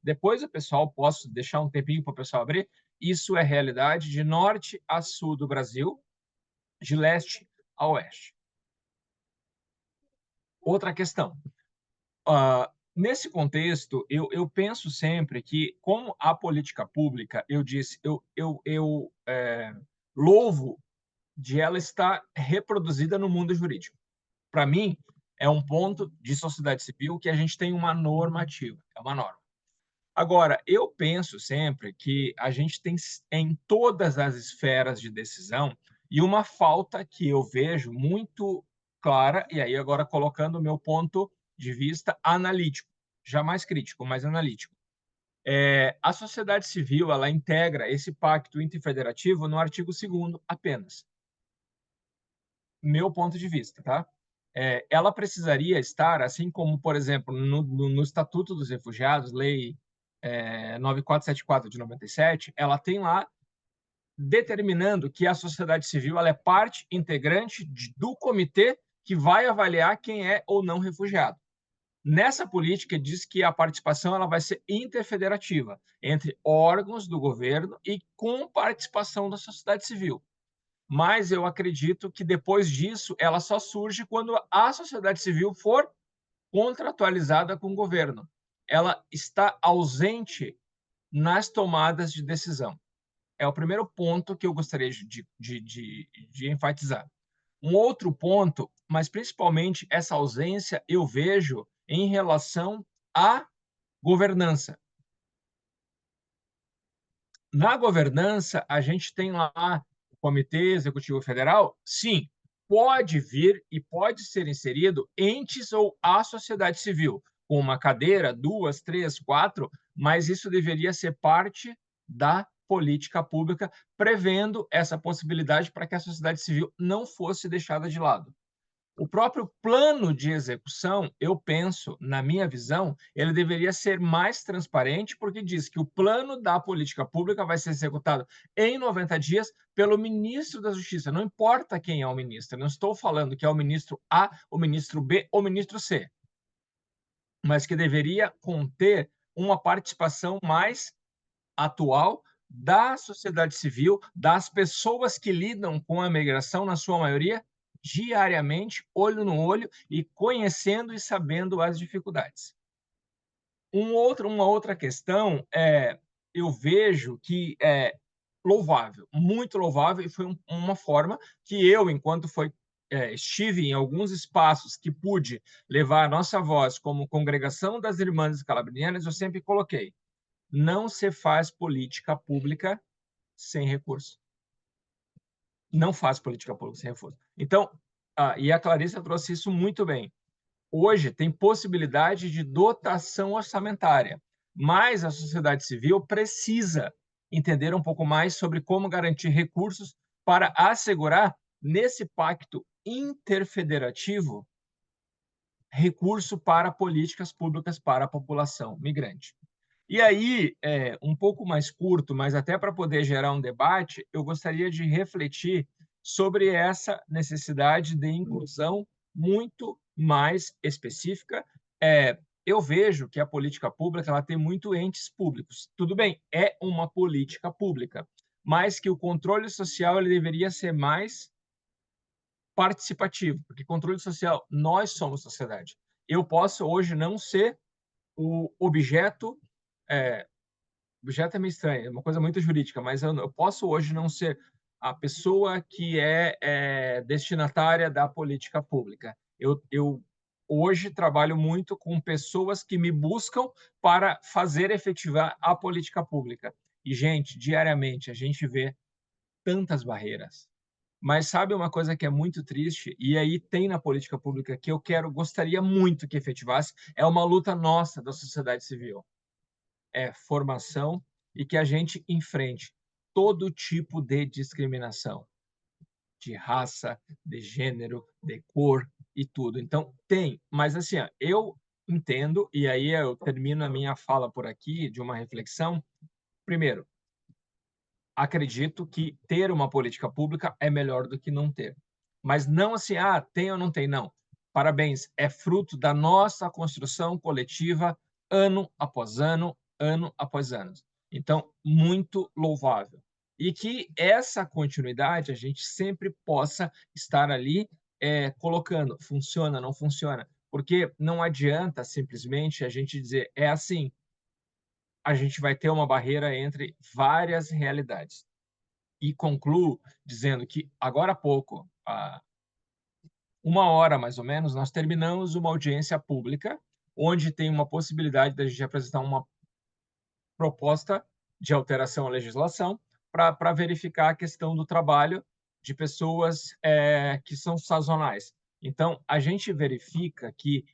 depois o pessoal, posso deixar um tempinho para o pessoal abrir, isso é realidade de norte a sul do Brasil, de leste a oeste. Outra questão. Nesse contexto, eu penso sempre que, como a política pública, eu louvo de ela estar reproduzida no mundo jurídico. Para mim, é um ponto de sociedade civil que a gente tem uma normativa, é uma norma. Agora, eu penso sempre que a gente tem em todas as esferas de decisão e uma falta que eu vejo muito clara, e aí agora colocando o meu ponto de vista analítico, jamais crítico, mas analítico. A sociedade civil, ela integra esse pacto interfederativo no artigo 2º apenas. Meu ponto de vista, tá? Ela precisaria estar, assim como, por exemplo, no Estatuto dos Refugiados, Lei 9474 de 97, ela tem lá determinando que a sociedade civil ela é parte integrante do comitê que vai avaliar quem é ou não refugiado. Nessa política, diz que a participação ela vai ser interfederativa, entre órgãos do governo e com participação da sociedade civil. Mas eu acredito que depois disso ela só surge quando a sociedade civil for contratualizada com o governo. Ela está ausente nas tomadas de decisão. É o primeiro ponto que eu gostaria de enfatizar. Um outro ponto, mas principalmente essa ausência, eu vejo em relação à governança. Na governança, a gente tem lá o Comitê Executivo Federal, sim, pode vir e pode ser inserido entes ou a sociedade civil, com uma cadeira, 2, 3, 4, mas isso deveria ser parte da política pública, prevendo essa possibilidade para que a sociedade civil não fosse deixada de lado. O próprio plano de execução, eu penso, na minha visão, ele deveria ser mais transparente, porque diz que o plano da política pública vai ser executado em 90 dias pelo ministro da Justiça. Não importa quem é o ministro, não estou falando que é o ministro A, o ministro B ou o ministro C, mas que deveria conter uma participação mais atual da sociedade civil, das pessoas que lidam com a migração, na sua maioria, diariamente, olho no olho e conhecendo e sabendo as dificuldades. Uma outra questão eu vejo que é louvável, muito louvável, e foi uma forma que eu, enquanto estive em alguns espaços que pude levar a nossa voz como Congregação das Irmãs Calabrinianas, eu sempre coloquei: não se faz política pública sem recurso. Não faz política pública sem recurso. Então, e a Clarissa trouxe isso muito bem. Hoje tem possibilidade de dotação orçamentária, mas a sociedade civil precisa entender um pouco mais sobre como garantir recursos para assegurar, nesse pacto interfederativo, recurso para políticas públicas para a população migrante. E aí, um pouco mais curto, mas até para poder gerar um debate, eu gostaria de refletir sobre essa necessidade de inclusão muito mais específica. Eu vejo que a política pública ela tem muito entes públicos. Tudo bem, é uma política pública, mas que o controle social ele deveria ser mais participativo, porque controle social, nós somos sociedade. Eu posso hoje não ser o objeto objeto é meio estranho, é uma coisa muito jurídica, mas eu posso hoje não ser a pessoa que é destinatária da política pública. Eu hoje trabalho muito com pessoas que me buscam para fazer efetivar a política pública. E, gente, diariamente a gente vê tantas barreiras. Mas sabe uma coisa que é muito triste, e aí tem na política pública que eu gostaria muito que efetivasse, é uma luta nossa da sociedade civil. É formação e que a gente enfrente todo tipo de discriminação, de raça, de gênero, de cor e tudo. Então, tem, mas assim, eu entendo, e aí eu termino a minha fala por aqui, de uma reflexão. Primeiro, acredito que ter uma política pública é melhor do que não ter. Mas não assim, tem ou não tem, não. Parabéns, é fruto da nossa construção coletiva, ano após ano, ano após ano. Então, muito louvável. E que essa continuidade a gente sempre possa estar ali colocando, funciona, não funciona. Porque não adianta simplesmente a gente dizer, é assim, a gente vai ter uma barreira entre várias realidades. E concluo dizendo que, agora há pouco, há 1 hora mais ou menos, nós terminamos uma audiência pública, onde tem uma possibilidade da gente apresentar uma proposta de alteração à legislação para verificar a questão do trabalho de pessoas que são sazonais. Então, a gente verifica que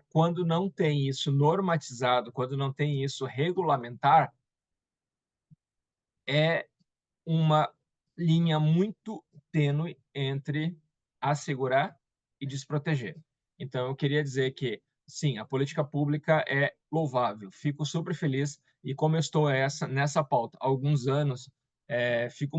quando não tem isso normatizado, quando não tem isso regulamentar, é uma linha muito tênue entre assegurar e desproteger. Então, eu queria dizer que, sim, a política pública é louvável. Fico super feliz e como eu estou nessa pauta há alguns anos, fico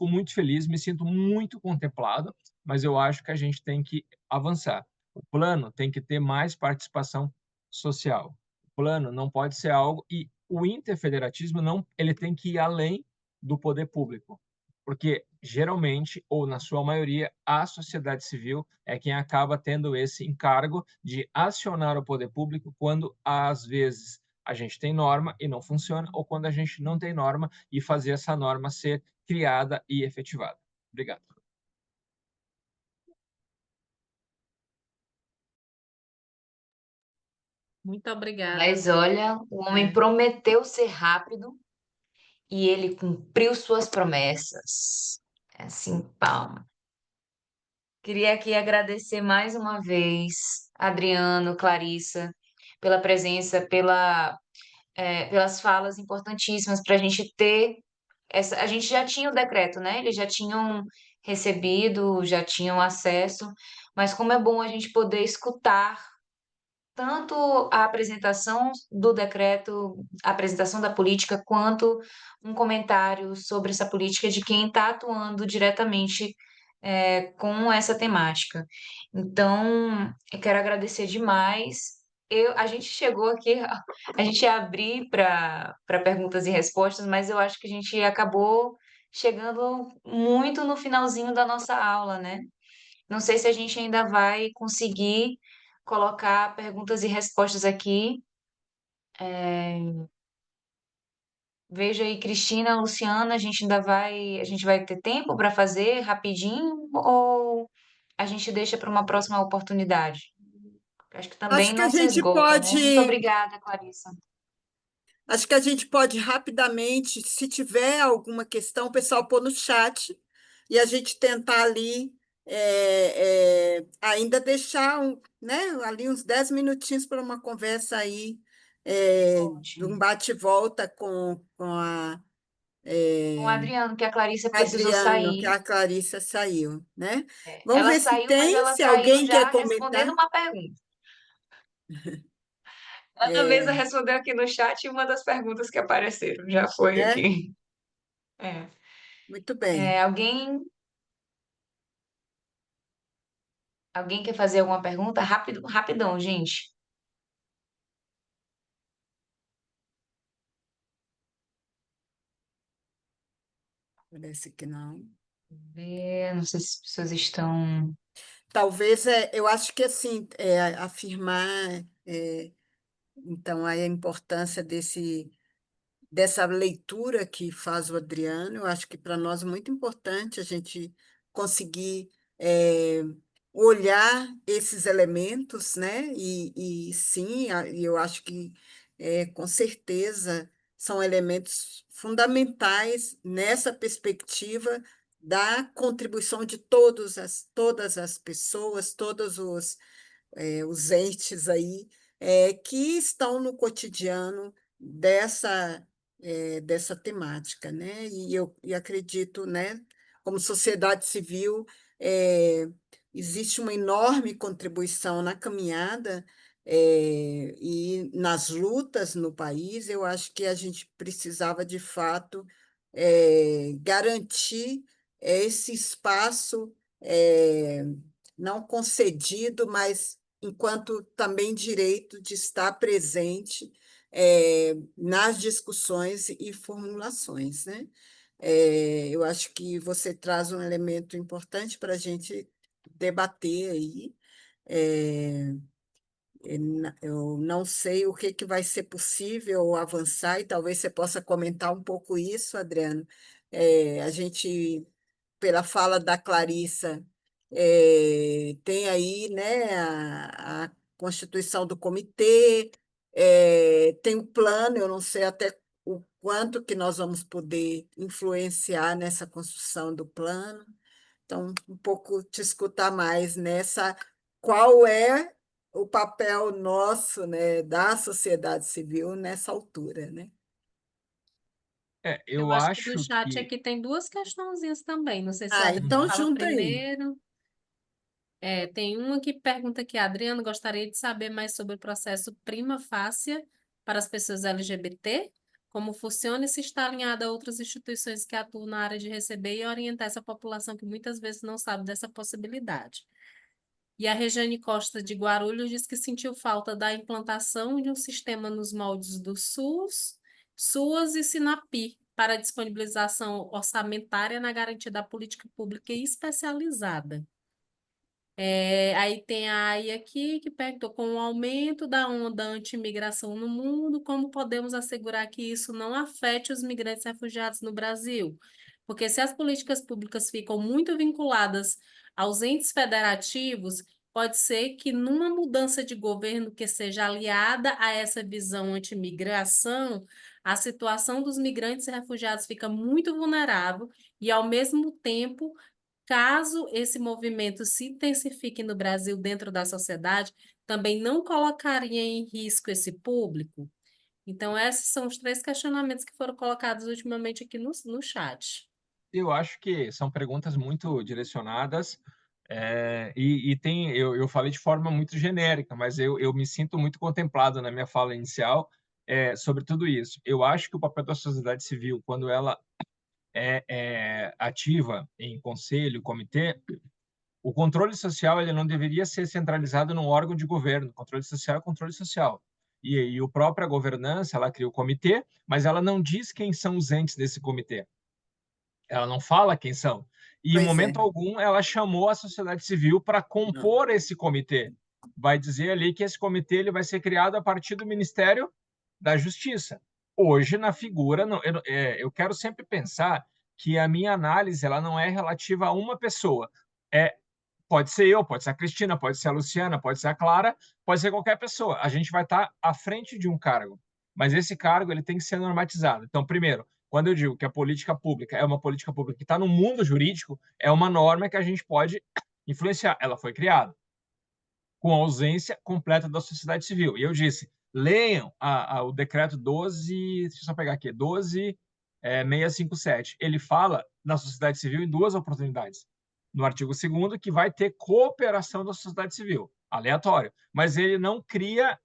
muito feliz, me sinto muito contemplado, mas eu acho que a gente tem que avançar. O plano tem que ter mais participação social. O plano não pode ser algo e o interfederatismo não, ele tem que ir além do poder público, porque geralmente, ou na sua maioria, a sociedade civil é quem acaba tendo esse encargo de acionar o poder público quando, às vezes, a gente tem norma e não funciona, ou quando a gente não tem norma e fazer essa norma ser criada e efetivada. Obrigado. Muito obrigada. Mas olha, o homem É. prometeu ser rápido e ele cumpriu suas promessas. É assim, palma. Queria aqui agradecer mais uma vez, Adriano, Clarissa, pela presença, pelas falas importantíssimas para a gente ter essa. A gente já tinha o decreto, né? Eles já tinham recebido, já tinham acesso, mas como é bom a gente poder escutar tanto a apresentação do decreto, a apresentação da política, quanto um comentário sobre essa política de quem está atuando diretamente com essa temática. Então, eu quero agradecer demais. A gente chegou aqui, a gente ia abrir para perguntas e respostas, mas eu acho que a gente acabou chegando muito no finalzinho da nossa aula, né? Não sei se a gente ainda vai conseguir colocar perguntas e respostas aqui. Veja aí, Cristina, Luciana, a gente vai ter tempo para fazer rapidinho ou a gente deixa para uma próxima oportunidade? Acho que também Acho que a não se gente esgota, né? Muito pode, obrigada, Clarissa. acho que a gente pode rapidamente, se tiver alguma questão, o pessoal pôr no chat e a gente tentar ali ainda deixar né, ali uns 10 minutinhos para uma conversa aí, de um Ótimo. bate-volta com a Com o Adriano, que a Clarissa precisou Adriano, que sair. a Clarissa saiu, né? Vamos Ela ver se saiu, mas tem, ela se saiu alguém quer já comentar. respondendo uma pergunta. Ana Mesa É, respondeu aqui no chat uma das perguntas que apareceram. Já foi né? aqui. É. Muito bem. Alguém quer fazer alguma pergunta? Rápido, rapidão, gente. Parece que não. Não sei se as pessoas estão. Talvez, eu acho que assim, afirmar, então, aí a importância dessa leitura que faz o Adriano, eu acho que para nós é muito importante a gente conseguir olhar esses elementos, né? E sim, e eu acho que com certeza são elementos fundamentais nessa perspectiva da contribuição de todas as pessoas, todos os entes aí que estão no cotidiano dessa temática, né? E acredito, né, como sociedade civil, é, existe uma enorme contribuição na caminhada e nas lutas no país. Eu acho que a gente precisava, de fato, garantir esse espaço não concedido, mas enquanto também direito de estar presente nas discussões e formulações, né? Eu acho que você traz um elemento importante para a gente debater aí. É, eu não sei o que vai ser possível avançar, e talvez você possa comentar um pouco isso, Adriano. A gente, pela fala da Clarissa, tem aí, né, a constituição do comitê, tem o plano, eu não sei até o quanto que nós vamos poder influenciar nessa construção do plano. Então, um pouco te escutar mais qual é o papel nosso, né, da sociedade civil nessa altura, né? Eu Eu acho que do acho chat que aqui tem duas questãozinhas também. Não sei se o Adriano Então fala junta aí. primeiro. Tem uma que pergunta aqui, Adriano, gostaria de saber mais sobre o processo prima facie para as pessoas LGBT, como funciona e se está alinhado a outras instituições que atuam na área de receber e orientar essa população que muitas vezes não sabe dessa possibilidade. E a Regiane Costa de Guarulhos diz que sentiu falta da implantação de um sistema nos moldes do SUAS e SINAPI para disponibilização orçamentária na garantia da política pública especializada. Aí tem a Aya aqui que perguntou, com o aumento da onda anti-imigração no mundo, como podemos assegurar que isso não afete os migrantes refugiados no Brasil? Porque se as políticas públicas ficam muito vinculadas aos entes federativos, pode ser que numa mudança de governo que seja aliada a essa visão anti-migração, a situação dos migrantes e refugiados fica muito vulnerável e, ao mesmo tempo, caso esse movimento se intensifique no Brasil dentro da sociedade, também não colocaria em risco esse público? Então, esses são os 3 questionamentos que foram colocados ultimamente aqui no chat. Eu acho que são perguntas muito direcionadas, eu falei de forma muito genérica, mas eu me sinto muito contemplado na minha fala inicial sobre tudo isso. Eu acho que o papel da sociedade civil, quando ela é ativa em conselho, comitê, o controle social ele não deveria ser centralizado num órgão de governo. O controle social é controle social. E a própria governança, ela cria o comitê, mas ela não diz quem são os entes desse comitê. Ela não fala quem são. E, em Pois é. momento algum, ela chamou a sociedade civil para compor esse comitê. Vai dizer ali que esse comitê ele vai ser criado a partir do Ministério da Justiça. Hoje, na figura, eu quero sempre pensar que a minha análise ela não é relativa a uma pessoa. Pode ser eu, pode ser a Cristina, pode ser a Luciana, pode ser a Clara, pode ser qualquer pessoa. A gente vai estar à frente de um cargo, mas esse cargo ele tem que ser normatizado. Então, primeiro, quando eu digo que a política pública é uma política pública que está no mundo jurídico, é uma norma que a gente pode influenciar. Ela foi criada com a ausência completa da sociedade civil. E eu disse, leiam o decreto 12, deixa eu só pegar aqui, 12.657. Ele fala na sociedade civil em 2 oportunidades. No artigo 2º, que vai ter cooperação da sociedade civil, aleatório. Mas ele não cria,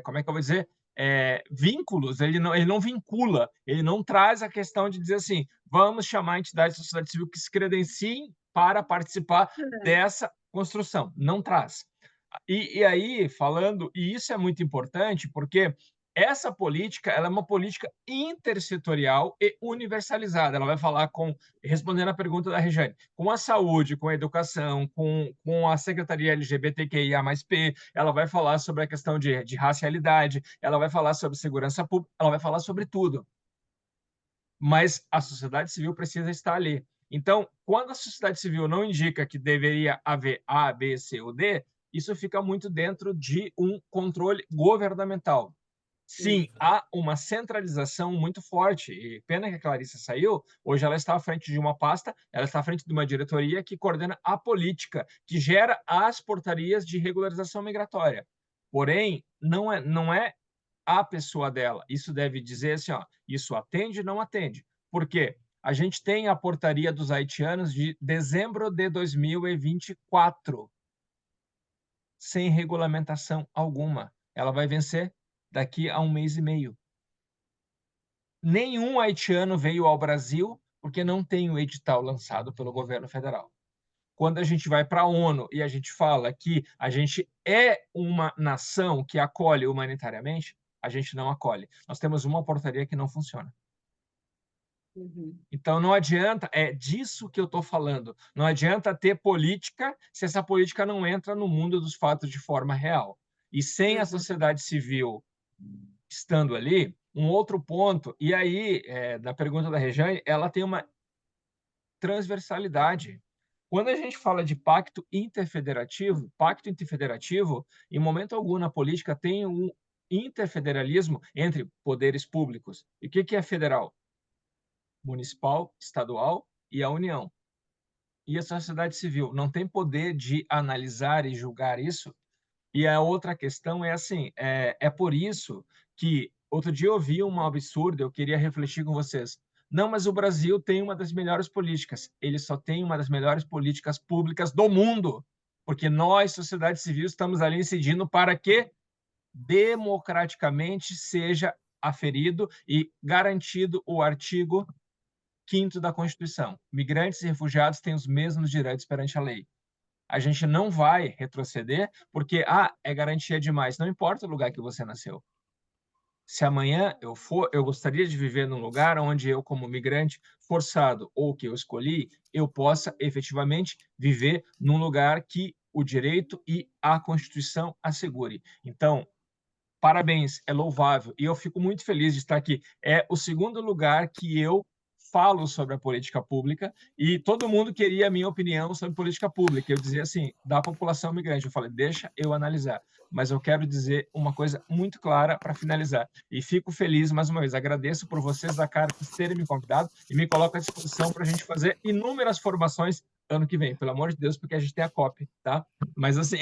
como é que eu vou dizer, vínculos, ele não vincula, ele não traz a questão de dizer assim, vamos chamar entidades da sociedade civil que se credenciem para participar dessa construção. Não traz. E aí, falando, e isso é muito importante, porque essa política ela é uma política intersetorial e universalizada. Ela vai falar respondendo a pergunta da Rejane, com a saúde, com a educação, com a Secretaria LGBTQIA+P, ela vai falar sobre a questão de racialidade, ela vai falar sobre segurança pública, ela vai falar sobre tudo. Mas a sociedade civil precisa estar ali. Então, quando a sociedade civil não indica que deveria haver A, B, C ou D, isso fica muito dentro de um controle governamental. Sim, há uma centralização muito forte. E pena que a Clarissa saiu, hoje ela está à frente de uma pasta, ela está à frente de uma diretoria que coordena a política, que gera as portarias de regularização migratória. Porém, não é a pessoa dela. Isso deve dizer assim, ó, isso atende, não atende. Por quê? A gente tem a portaria dos haitianos de dezembro de 2024, sem regulamentação alguma. Ela vai vencer daqui a 1 mês e meio. Nenhum haitiano veio ao Brasil porque não tem o edital lançado pelo governo federal. Quando a gente vai para a ONU e a gente fala que a gente é uma nação que acolhe humanitariamente, a gente não acolhe. Nós temos uma portaria que não funciona. Então, não adianta, é disso que eu estou falando. Não adianta ter política se essa política não entra no mundo dos fatos de forma real. E sem a sociedade civil estando ali, um outro ponto, e aí, na pergunta da Rejane, ela tem uma transversalidade. Quando a gente fala de pacto interfederativo, em momento algum na política tem um interfederalismo entre poderes públicos. E o que é federal? Municipal, estadual e a União. E a sociedade civil não tem poder de analisar e julgar isso. E a outra questão é assim, é por isso que outro dia eu ouvi um absurdo, eu queria refletir com vocês. Não, mas o Brasil tem uma das melhores políticas. Ele só tem uma das melhores políticas públicas do mundo, porque nós, sociedade civil, estamos ali incidindo para que democraticamente seja aferido e garantido o artigo 5º da Constituição. Migrantes e refugiados têm os mesmos direitos perante a lei. A gente não vai retroceder porque é garantia demais. Não importa o lugar que você nasceu. Se amanhã eu gostaria de viver num lugar onde eu, como migrante forçado ou que eu escolhi, eu possa efetivamente viver num lugar que o direito e a Constituição assegure. Então, parabéns, é louvável. E eu fico muito feliz de estar aqui. É o 2º lugar que eu falo sobre a política pública e todo mundo queria a minha opinião sobre política pública. Eu dizia assim, da população migrante, eu falei, deixa eu analisar, mas eu quero dizer uma coisa muito clara para finalizar. E fico feliz, mais uma vez, agradeço por vocês da Caritas terem me convidado e me coloco à disposição para a gente fazer inúmeras formações ano que vem, pelo amor de Deus, porque a gente tem a COP, tá? Mas assim,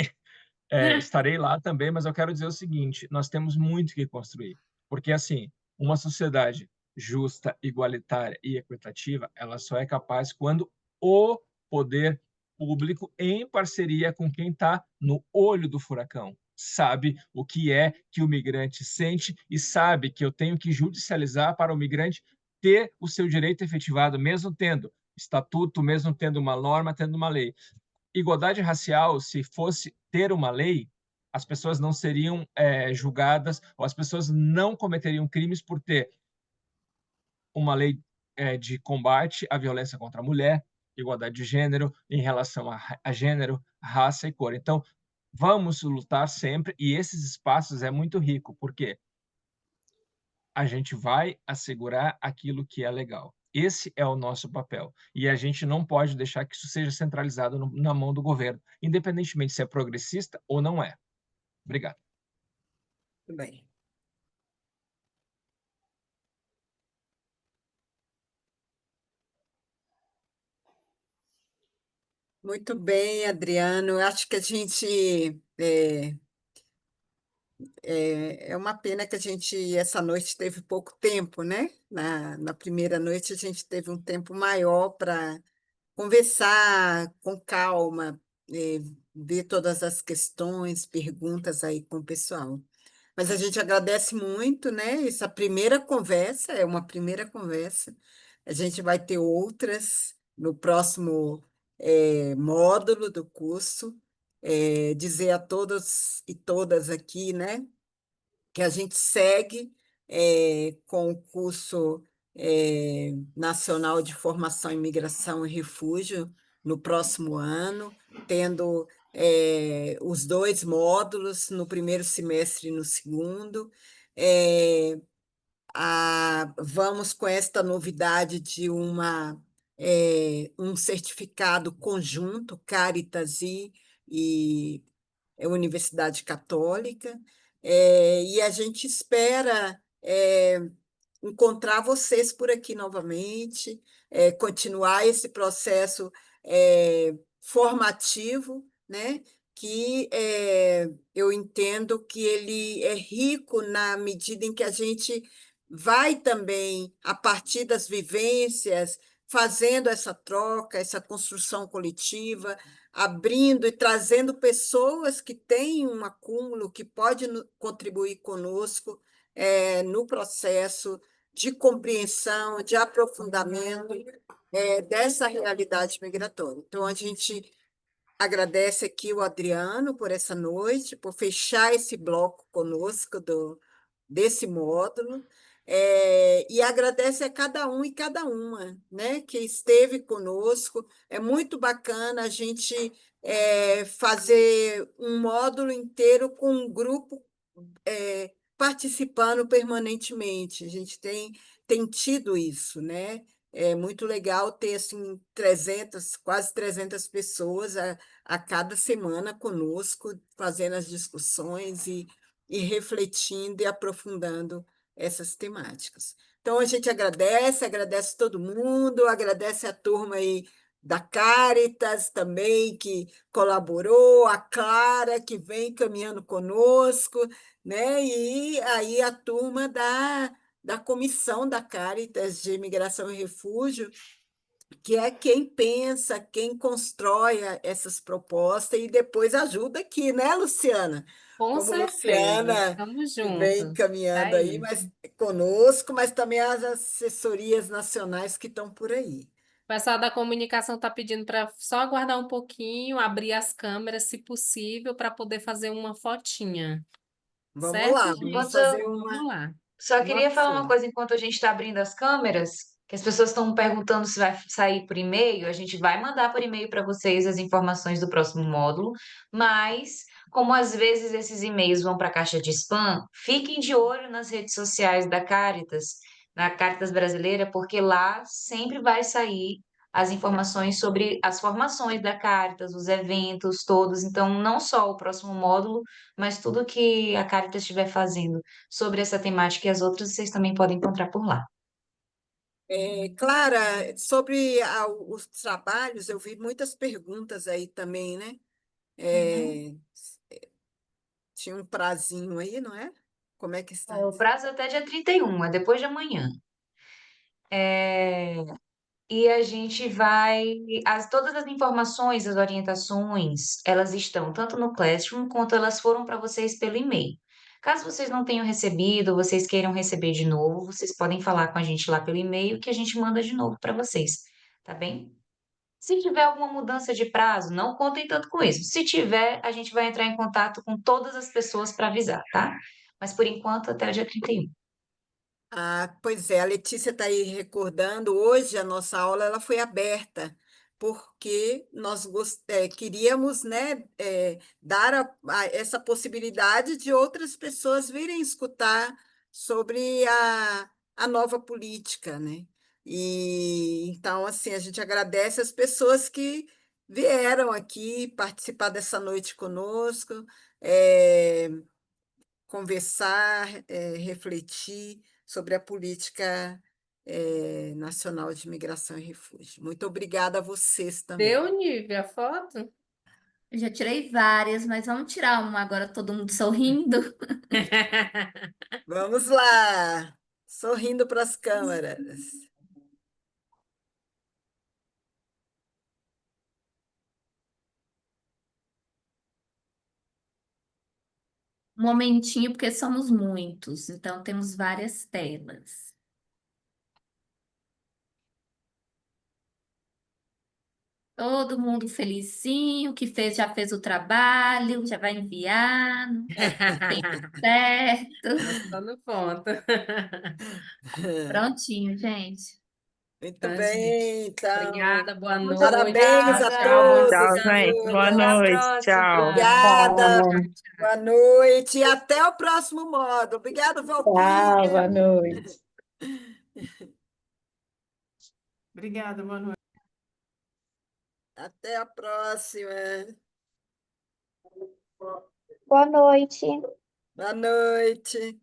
estarei lá também, mas eu quero dizer o seguinte, nós temos muito que construir, porque assim, uma sociedade justa, igualitária e equitativa, ela só é capaz quando o poder público, em parceria com quem está no olho do furacão, sabe o que é que o migrante sente e sabe que eu tenho que judicializar para o migrante ter o seu direito efetivado, mesmo tendo estatuto, mesmo tendo uma norma, tendo uma lei. Igualdade racial, se fosse ter uma lei, as pessoas não seriam julgadas ou as pessoas não cometeriam crimes por ter uma lei de combate à violência contra a mulher, igualdade de gênero em relação a gênero, raça e cor. Então, vamos lutar sempre, e esses espaços é muito rico, porque a gente vai assegurar aquilo que é legal. Esse é o nosso papel. E a gente não pode deixar que isso seja centralizado na mão do governo, independentemente se é progressista ou não é. Obrigado. Muito bem. Muito bem, Adriano. Eu acho que a gente é uma pena que a gente essa noite teve pouco tempo, né? Na primeira noite a gente teve um tempo maior para conversar com calma, ver todas as questões, perguntas aí com o pessoal. Mas a gente agradece muito, né? Essa primeira conversa é uma primeira conversa. A gente vai ter outras no próximo módulo do curso. Dizer a todos e todas aqui, né, que a gente segue com o curso nacional de formação em migração e refúgio no próximo ano, tendo os 2 módulos no primeiro semestre e no segundo. Vamos com esta novidade de um certificado conjunto, Caritas e Universidade Católica, e a gente espera encontrar vocês por aqui novamente, continuar esse processo formativo, né? Que eu entendo que ele é rico na medida em que a gente vai também, a partir das vivências, fazendo essa troca, essa construção coletiva, abrindo e trazendo pessoas que têm um acúmulo, que podem contribuir conosco no processo de compreensão, de aprofundamento dessa realidade migratória. Então, a gente agradece aqui o Adriano por essa noite, por fechar esse bloco conosco desse módulo, e agradece a cada um e cada uma, né, que esteve conosco. É muito bacana a gente fazer um módulo inteiro com um grupo participando permanentemente. A gente tem tido isso, né? É muito legal ter assim, quase 300 pessoas a cada semana conosco, fazendo as discussões e refletindo e aprofundando essas temáticas. Então, a gente agradece todo mundo, agradece a turma aí da Caritas também, que colaborou, a Clara, que vem caminhando conosco, né? E aí a turma da Comissão da Caritas de Imigração e Refúgio, que é quem pensa, quem constrói essas propostas e depois ajuda aqui, né, Luciana? Com Como certeza. Luciana Estamos vem juntos. caminhando É aí, isso. mas conosco, mas também as assessorias nacionais que estão por aí. O pessoal da comunicação está pedindo para só aguardar um pouquinho, abrir as câmeras, se possível, para poder fazer uma fotinha. Vamos Certo, lá, vamos gente? fazer Vamos lá. Só uma queria falar uma foto. coisa enquanto a gente está abrindo as câmeras, que as pessoas estão perguntando se vai sair por e-mail. A gente vai mandar por e-mail para vocês as informações do próximo módulo, mas como às vezes esses e-mails vão para a caixa de spam, fiquem de olho nas redes sociais da Caritas. na Caritas Brasileira, porque lá sempre vai sair as informações sobre as formações da Caritas, os eventos todos. Então, não só o próximo módulo, mas tudo que a Caritas estiver fazendo sobre essa temática e as outras, vocês também podem encontrar por lá. Clara, sobre os trabalhos, eu vi muitas perguntas aí também, né? É, tinha um prazinho aí, não é? Como é que está? O prazo é até dia 31, é depois de amanhã. E a gente vai. Todas as informações, as orientações, elas estão tanto no Classroom quanto elas foram para vocês pelo e-mail. Caso vocês não tenham recebido, vocês queiram receber de novo, vocês podem falar com a gente lá pelo e-mail que a gente manda de novo para vocês, tá bem? Se tiver alguma mudança de prazo, não contem tanto com isso. Se tiver, a gente vai entrar em contato com todas as pessoas para avisar, tá? Mas por enquanto, até o dia 31. Pois é, a Letícia está aí recordando, hoje a nossa aula ela foi aberta, porque nós queríamos, né, dar essa possibilidade de outras pessoas virem escutar sobre a nova política, né? E então, assim, a gente agradece as pessoas que vieram aqui participar dessa noite conosco, eh, conversar, refletir sobre a política nacional de imigração e refúgio. Muito obrigada a vocês também. Deu, Nívia, a foto? Eu já tirei várias, mas vamos tirar uma agora, todo mundo sorrindo. Vamos lá, sorrindo para as câmeras. Um momentinho, porque somos muitos, então temos várias telas. Todo mundo felizinho, que fez, já fez o trabalho, já vai enviar, no tempo certo. Nós estamos no ponto. Prontinho, gente. Muito Então, gente, bem, então. obrigada, boa Muito noite. Parabéns a Tchau, bom todos, Tchau, descanso. gente. Boa Até a todas. noite. próxima. Tchau. Obrigada, Tchau, boa tchau. noite e até o próximo módulo. Obrigada, Tchau, boa Valquíria. noite. Obrigada, boa noite. Até a próxima. Boa noite. Boa noite. Boa noite.